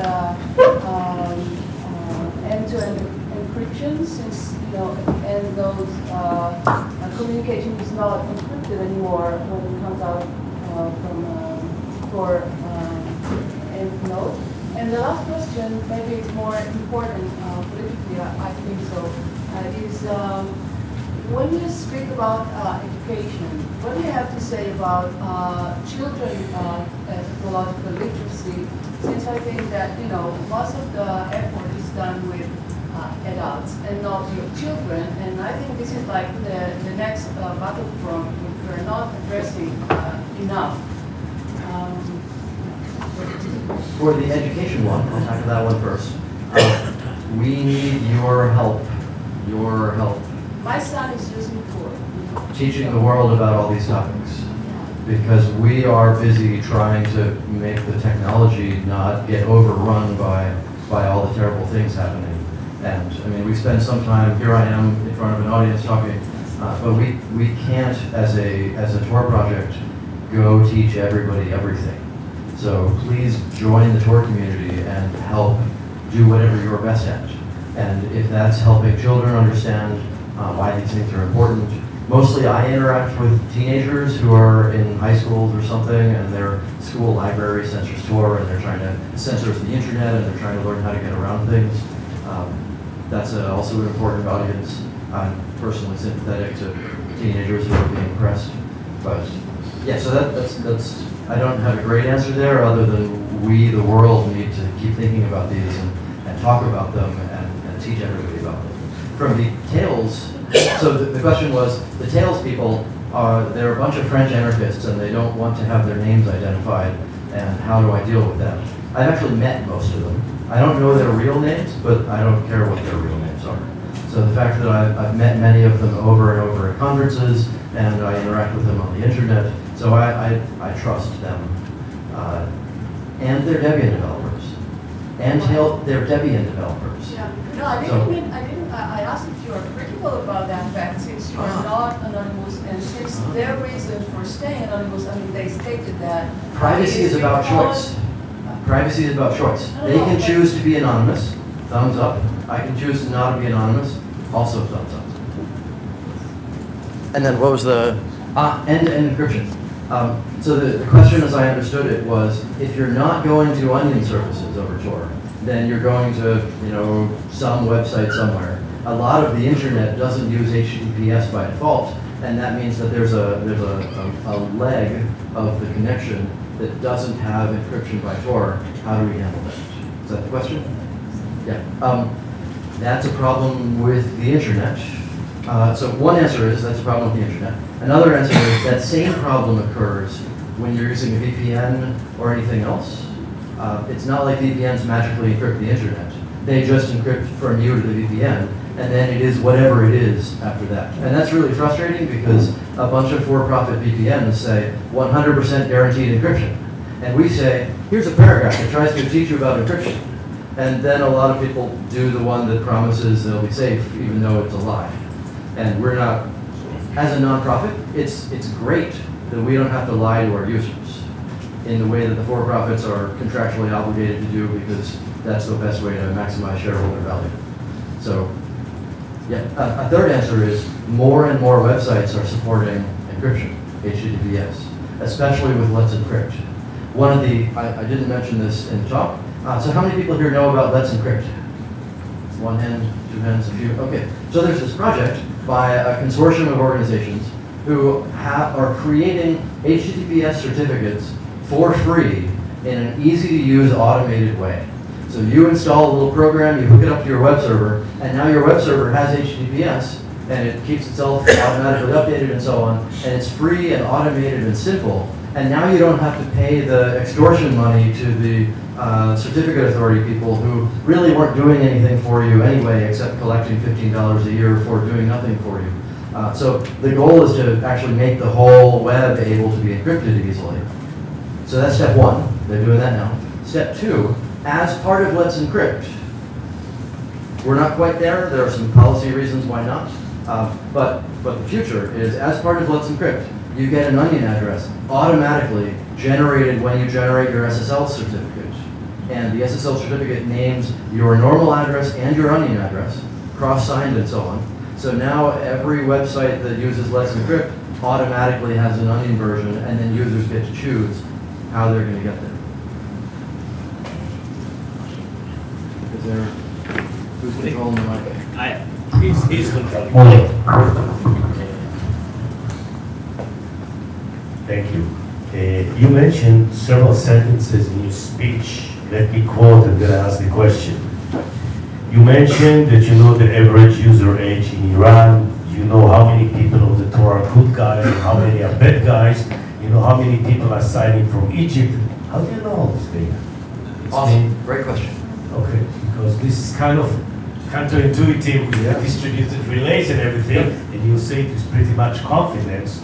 end-to-end encryption, since and those communication is not encrypted anymore when it comes out from Tor and Node? And the last question, maybe it's more important politically, I think so, is when you speak about education, what do you have to say about children technological literacy? Since I think that most of the effort is done with adults and not with children, and I think this is like the next battlefront which we're not addressing enough. For the education one, I'll tackle that one first. We need your help. Your help. My son is using Tor. Teaching the world about all these topics. Because we are busy trying to make the technology not get overrun by all the terrible things happening. And I mean, we spend some time, here I am in front of an audience talking, but we can't, as a Tor project, go teach everybody everything. So please join the Tor community and help do whatever you're best at. And if that's helping children understand why these things are important. Mostly I interact with teenagers who are in high schools or something, and their school library censors Tor, and they're trying to censor the internet, and they're trying to learn how to get around things. That's also an important audience. I'm personally sympathetic to teenagers who are being oppressed. But yeah, so that's I don't have a great answer there, other than we, the world, need to keep thinking about these and talk about them and teach everybody about them. From the Tails, so the question was, the Tails people, they're a bunch of French anarchists and they don't want to have their names identified, and how do I deal with that? I've actually met most of them. I don't know their real names, but I don't care what their real names are. So the fact that I've met many of them over and over at conferences, and I interact with them on the internet, so I trust them. And they're Debian developers. And they're Debian developers. Yeah. No, I asked if you are critical about that fact, since you are not anonymous, and since their reason for staying anonymous, I mean, they stated that privacy is about choice. Privacy is about choice. They can choose to be anonymous, thumbs up. I can choose to not be anonymous, also thumbs up. And then what was the end-to-end encryption? So the question, as I understood it, was if you're not going to onion services over Tor, then you're going to, some website somewhere. A lot of the internet doesn't use HTTPS by default, and that means that there's a leg of the connection that doesn't have encryption by Tor. How do we handle that? Is that the question? Yeah. That's a problem with the internet. So one answer is that's a problem with the internet. Another answer is that same problem occurs when you're using a VPN or anything else. It's not like VPNs magically encrypt the internet. They just encrypt from you to the VPN, and then it is whatever it is after that. And that's really frustrating because a bunch of for-profit VPNs say 100% guaranteed encryption. And we say, here's a paragraph that tries to teach you about encryption. And then a lot of people do the one that promises they'll be safe, even though it's a lie. And we're not, as a nonprofit, it's great that we don't have to lie to our users in the way that the for-profits are contractually obligated to do, because that's the best way to maximize shareholder value. So, yeah, a third answer is more and more websites are supporting encryption, HTTPS, especially with Let's Encrypt. One of the, I didn't mention this in the talk, so how many people here know about Let's Encrypt? One hand, two hands, a few, okay. So there's this project by a consortium of organizations who are creating HTTPS certificates for free in an easy-to-use automated way. So you install a little program, you hook it up to your web server, and now your web server has HTTPS, and it keeps itself automatically updated and so on, and it's free and automated and simple, and now you don't have to pay the extortion money to the certificate authority people who really weren't doing anything for you anyway except collecting $15 a year for doing nothing for you. So the goal is to actually make the whole web able to be encrypted easily. So that's step one. They're doing that now. Step two, as part of Let's Encrypt, we're not quite there. There are some policy reasons why not. But the future is, as part of Let's Encrypt, you get an onion address automatically generated when you generate your SSL certificate. And the SSL certificate names your normal address and your onion address, cross-signed and so on. So now every website that uses Let's Encrypt automatically has an onion version, and then users get to choose how they're going to get there. Is there, who's controlling the mic? He's controlling. Thank you. You mentioned several sentences in your speech. Let me quote and then ask the question. You mentioned that you know the average user age in Iran. You know how many people on the Tor are good guys and how many are bad guys. You know how many people are signing from Egypt. How do you know all this data? Awesome. Great question. Okay, because this is kind of counterintuitive with distributed relays and everything, and you say it is pretty much confidence.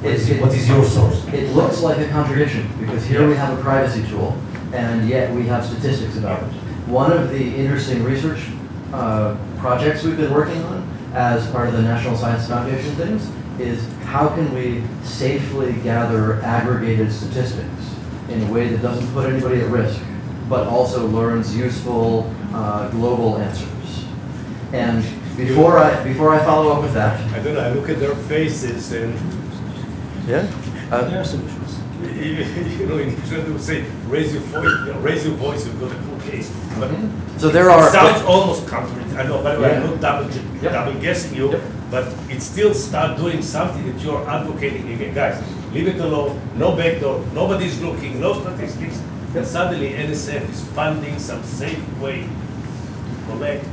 What is your source? It looks like a contradiction, because here we have a privacy tool, and yet we have statistics about it. One of the interesting research projects we've been working on as part of the National Science Foundation things is how can we safely gather aggregated statistics in a way that doesn't put anybody at risk, but also learns useful global answers. And before I follow up with that, I don't know, I look at their faces and yeah, there are solutions. You know, in Israel they would say, raise your voice, you've got a cool case. But so there are. It sounds almost counterintuitive. I know, by the way, I'm not Yep. double guessing you, but it still start doing something that you're advocating again. Guys, leave it alone, no backdoor, nobody's looking, no statistics. And suddenly NSF is funding some safe way to collect.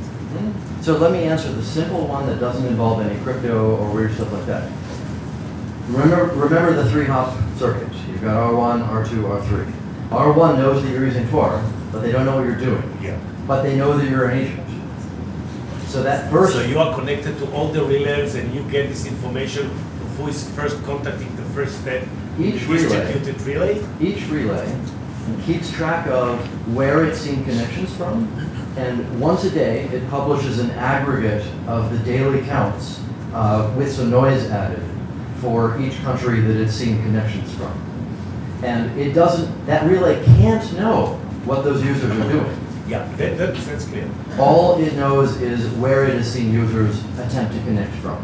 So let me answer the simple one that doesn't involve any crypto or weird stuff like that. Remember the 3-hop circuit. You've got R1, R2, R3. R1 knows that you're using Tor, but they don't know what you're doing. Yeah. But they know that you're an agent. So that first. So you are connected to all the relays and you get this information of who is first contacting the first step. Each distributed relay. Each relay keeps track of where it's seen connections from, and once a day it publishes an aggregate of the daily counts with some noise added for each country that it's seen connections from. And it doesn't, that relay can't know what those users are doing. Yeah, that's clear. All it knows is where it has seen users attempt to connect from.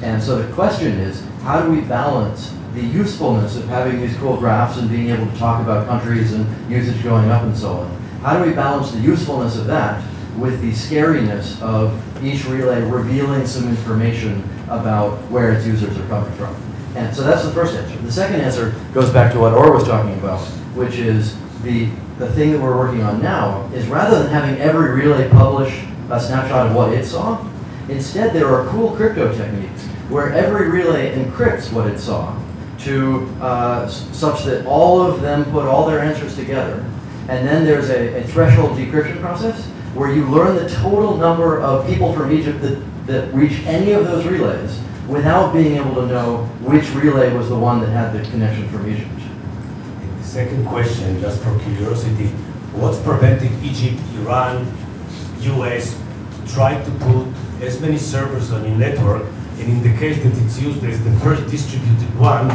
And so the question is, how do we balance the usefulness of having these cool graphs and being able to talk about countries and usage going up and so on? How do we balance the usefulness of that with the scariness of each relay revealing some information about where its users are coming from? And so that's the first answer. The second answer goes back to what Or was talking about, which is the thing that we're working on now is rather than having every relay publish a snapshot of what it saw, instead there are cool crypto techniques where every relay encrypts what it saw to such that all of them put all their answers together. And then there's a threshold decryption process where you learn the total number of people from Egypt that reach any of those relays without being able to know which relay was the one that had the connection from Egypt. The second question, just for curiosity, what's preventing Egypt, Iran, US to try to put as many servers on your network, and in the case that it's used as the first distributed one,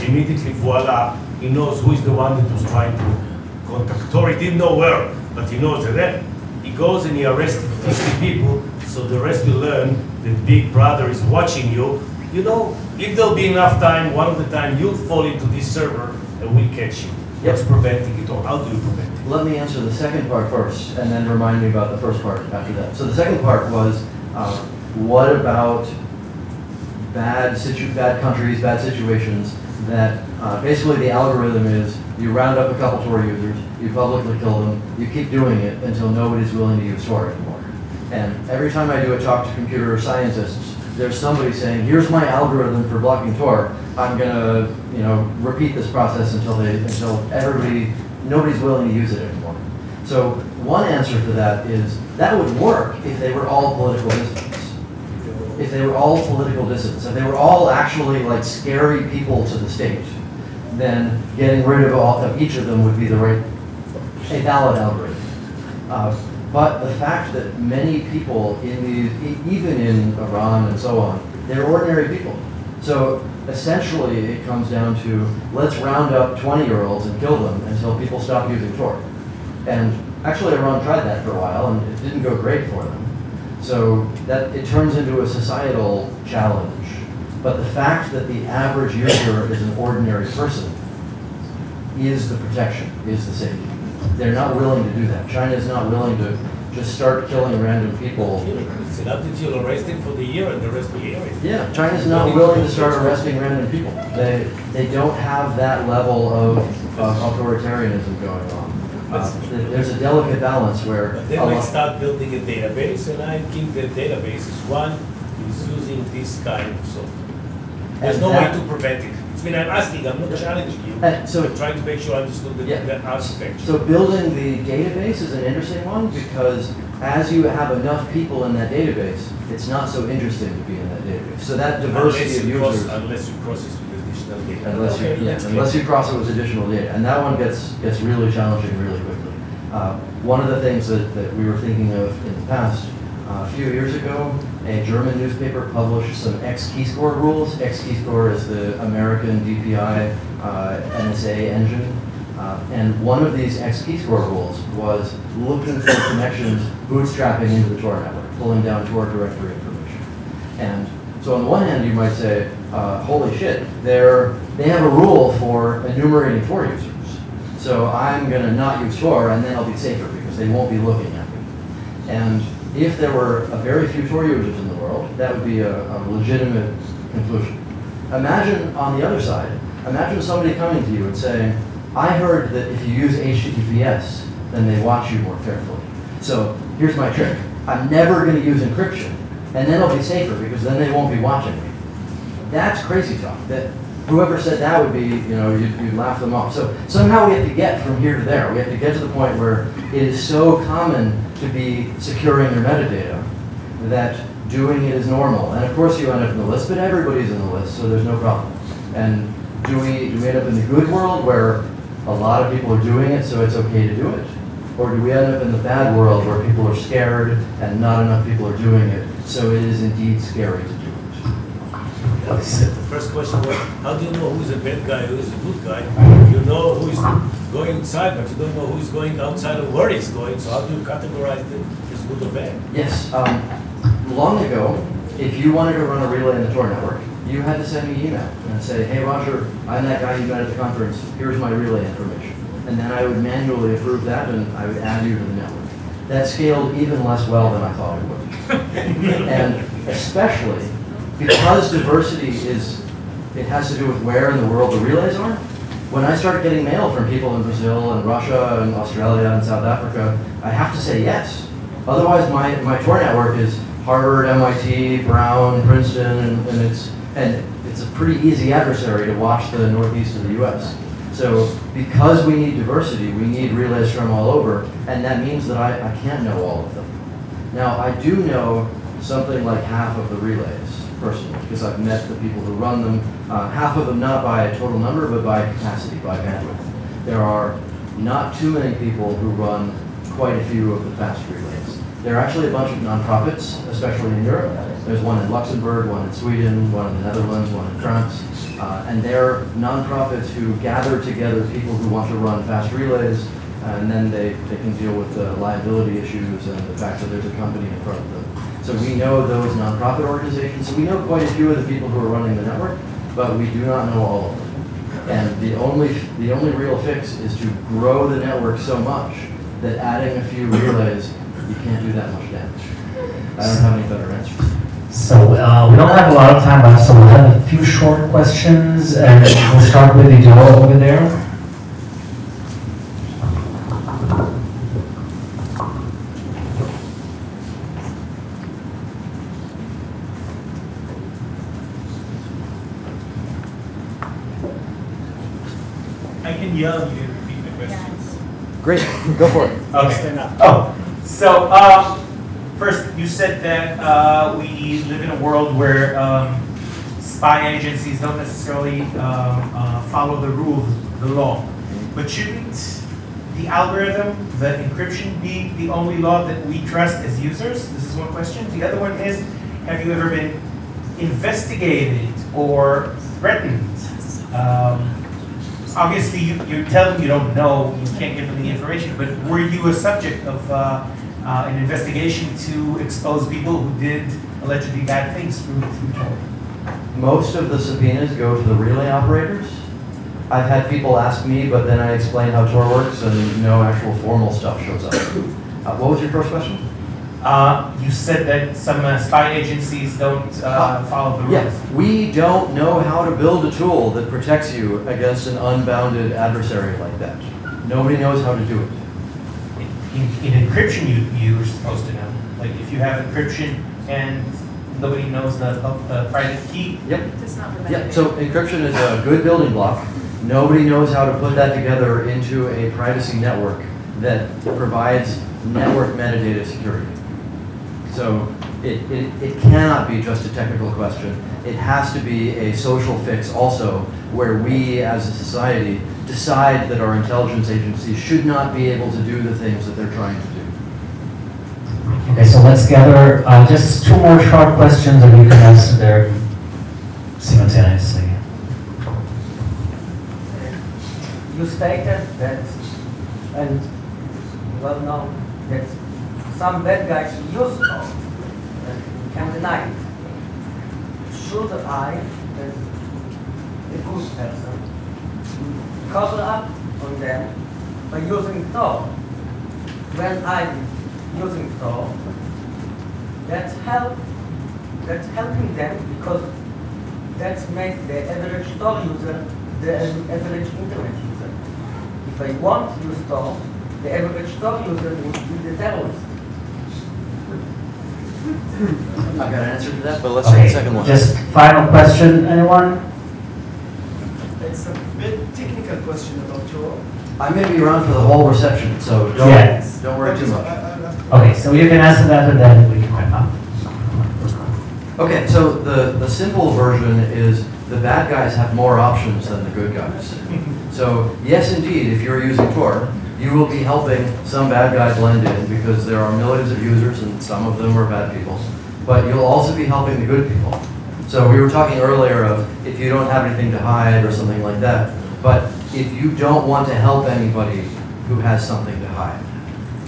immediately voila, he knows who is the one that was trying to contact Tor. He didn't know where, but he knows that. He goes and he arrests 50 people, so the rest will learn that Big Brother is watching you. You know, if there'll be enough time, one of the time you'll fall into this server and we'll catch you. What's preventing it, or how do you prevent it? Let me answer the second part first, and then remind me about the first part after that. So the second part was, what about bad countries, bad situations that basically the algorithm is you round up a couple Tor users, you publicly kill them, you keep doing it until nobody's willing to use Tor anymore. And every time I do a talk to computer scientists, there's somebody saying, here's my algorithm for blocking Tor. I'm gonna, repeat this process until nobody's willing to use it anymore. So one answer to that is that would work if they were all political dissidents. If they were all political dissidents, if they were all actually like scary people to the state, then getting rid of each of them would be a valid algorithm. But the fact that many people even in Iran and so on, they're ordinary people. So essentially it comes down to, let's round up 20-year-olds and kill them until people stop using Tor. And actually Iran tried that for a while and it didn't go great for them. So that it turns into a societal challenge. But the fact that the average user is an ordinary person is the protection, is the safety. They're not willing to do that. China is not willing to just start killing random people. It's enough that you'll arrest him for the year and the rest of the year. Yeah, China's not willing to start arresting random people. They don't have that level of authoritarianism going on. There's a delicate balance where... But then we start building a database, and I think the database is one who's using this kind of software. There's no way to prevent it. I mean, I'm asking, I'm not challenging you. So I'm trying to make sure I understood the architecture. So building the database is an interesting one because as you have enough people in that database, it's not so interesting to be in that database. So that diversity of users... Unless you cross it with additional data. Unless you cross it with additional data. And that one gets really challenging really quickly. One of the things that we were thinking of in the past, a few years ago, a German newspaper published some X-keyscore rules. X-keyscore is the American DPI NSA engine. And one of these X-keyscore rules was looking for connections bootstrapping into the Tor network, pulling down Tor directory information. And so on the one hand, you might say, holy shit, they have a rule for enumerating Tor users. So I'm going to not use Tor, and then I'll be safer because they won't be looking at me. And if there were a very few Tor users in the world, that would be a legitimate conclusion. Imagine on the other side, imagine somebody coming to you and saying, I heard that if you use HTTPS, then they watch you more carefully. So here's my trick. I'm never going to use encryption, and then I'll be safer because then they won't be watching me. That's crazy talk. That whoever said that would be, you'd laugh them off. So somehow we have to get from here to there. We have to get to the point where it is so common to be securing your metadata that doing it is normal. And of course you end up in the list, but everybody's in the list, so there's no problem. And do we end up in the good world where a lot of people are doing it, so it's okay to do it? Or do we end up in the bad world where people are scared and not enough people are doing it, so it is indeed scary to do it? The first question was, how do you know who's a bad guy, who's a good guy? You know who is going inside, but you don't know who is going outside of where he's going, so how do you categorize them as good or bad? Yes. Long ago, if you wanted to run a relay in the Tor network, you had to send me an email and say, hey Roger, I'm that guy you met at the conference, here's my relay information. And then I would manually approve that and I would add you to the network. That scaled even less well than I thought it would. And especially because diversity has to do with where in the world the relays are. When I started getting mail from people in Brazil and Russia and Australia and South Africa, I have to say yes. Otherwise my Tor network is Harvard, MIT, Brown, Princeton, and it's a pretty easy adversary to watch the northeast of the US. So because we need diversity, we need relays from all over, and that means that I can't know all of them. Now, I do know something like half of the relays personally, because I've met the people who run them, half of them not by total number, but by capacity, by bandwidth. There are not too many people who run quite a few of the fast relays. There are actually a bunch of nonprofits, especially in Europe. There's one in Luxembourg, one in Sweden, one in the Netherlands, one in France. And they're nonprofits who gather together people who want to run fast relays, and then they can deal with the liability issues and the fact that there's a company in front of them. So we know those nonprofit organizations. So we know quite a few of the people who are running the network, but we do not know all of them. And the only real fix is to grow the network so much that adding a few relays, you can't do that much damage. I don't have any better answers. So we don't have a lot of time left, so we'll have a few short questions, and we'll start with the duo over there. I can yell you to repeat the questions. Great, go for it. Okay. Oh, so first you said that we live in a world where spy agencies don't necessarily follow the rules, the law. But shouldn't the algorithm, the encryption, be the only law that we trust as users? This is one question. The other one is, have you ever been investigated or threatened? Obviously, you tell them you don't know, you can't give them the information, but were you a subject of an investigation to expose people who did allegedly bad things through Tor? Most of the subpoenas go to the relay operators. I've had people ask me, but then I explain how Tor works and no actual formal stuff shows up. What was your first question? You said that some spy agencies don't follow the rules. Yeah, we don't know how to build a tool that protects you against an unbounded adversary like that. Nobody knows how to do it. In encryption, you're supposed to know. Like if you have encryption and nobody knows the private key. Yep. Yep. So encryption is a good building block. Nobody knows how to put that together into a privacy network that provides network metadata security. So it cannot be just a technical question. It has to be a social fix also, where we as a society decide that our intelligence agencies should not be able to do the things that they're trying to do. Okay, so let's gather just two more short questions and you can answer them simultaneously. You stated that, and well known, that some bad guys use Tor, and you can deny it. Should I, as a good person, cover up on them by using Tor? When I'm using Tor, that's helping them because that makes the average Tor user the average internet user. If I want to use Tor, the average Tor user would be the terrorist. I've got an answer to that, but let's Okay, take the second one. just final question, anyone? It's a bit technical question about Tor. I may be around for the whole reception, so don't worry too much. Okay, so you can answer that and then we can wrap up. Okay, so the simple version is the bad guys have more options than the good guys. So yes, indeed, if you're using Tor, you will be helping some bad guy blend in because there are millions of users and some of them are bad people. But you'll also be helping the good people. So we were talking earlier of if you don't have anything to hide or something like that. But if you don't want to help anybody who has something to hide,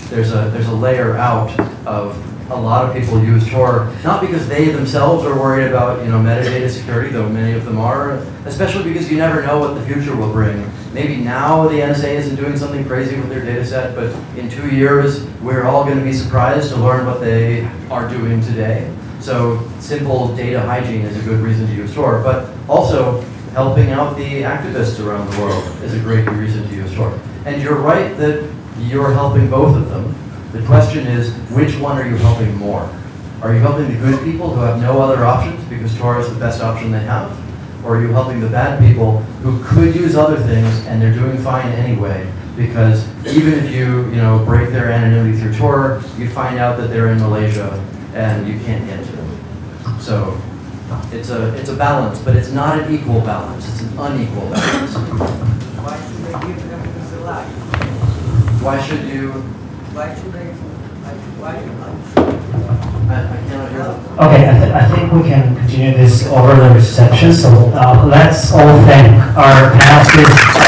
there's a layer out of a lot of people use Tor, not because they themselves are worried about metadata security, though many of them are, especially because you never know what the future will bring. Maybe now the NSA isn't doing something crazy with their data set, but in 2 years, we're all going to be surprised to learn what they are doing today. So simple data hygiene is a good reason to use Tor, but also helping out the activists around the world is a great reason to use Tor. And you're right that you're helping both of them. The question is, which one are you helping more? Are you helping the good people who have no other options because Tor is the best option they have? or are you helping the bad people who could use other things and they're doing fine anyway? Because even if you break their anonymity through Tor, you find out that they're in Malaysia and you can't get to them. So it's a balance, but it's not an equal balance. It's an unequal balance. Why should they give them the lie? Why should you? Why should they? Why? I cannot hear them. Okay, I think we can continue this over the reception. So let's all thank our panelists.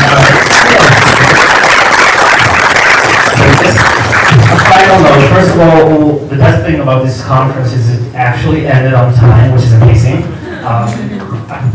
A final note. First of all, the best thing about this conference is it actually ended on time, which is amazing.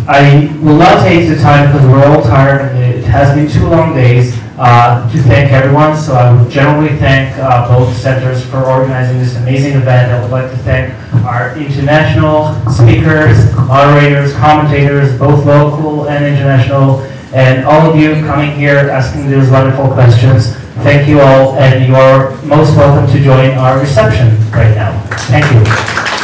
I will not take the time because we're all tired and it has been 2 long days to thank everyone. So I would generally thank both centers for organizing this amazing event. I would like to thank our international speakers, moderators, commentators, both local and international, and all of you coming here asking those wonderful questions. Thank you all, and you are most welcome to join our reception right now. Thank you.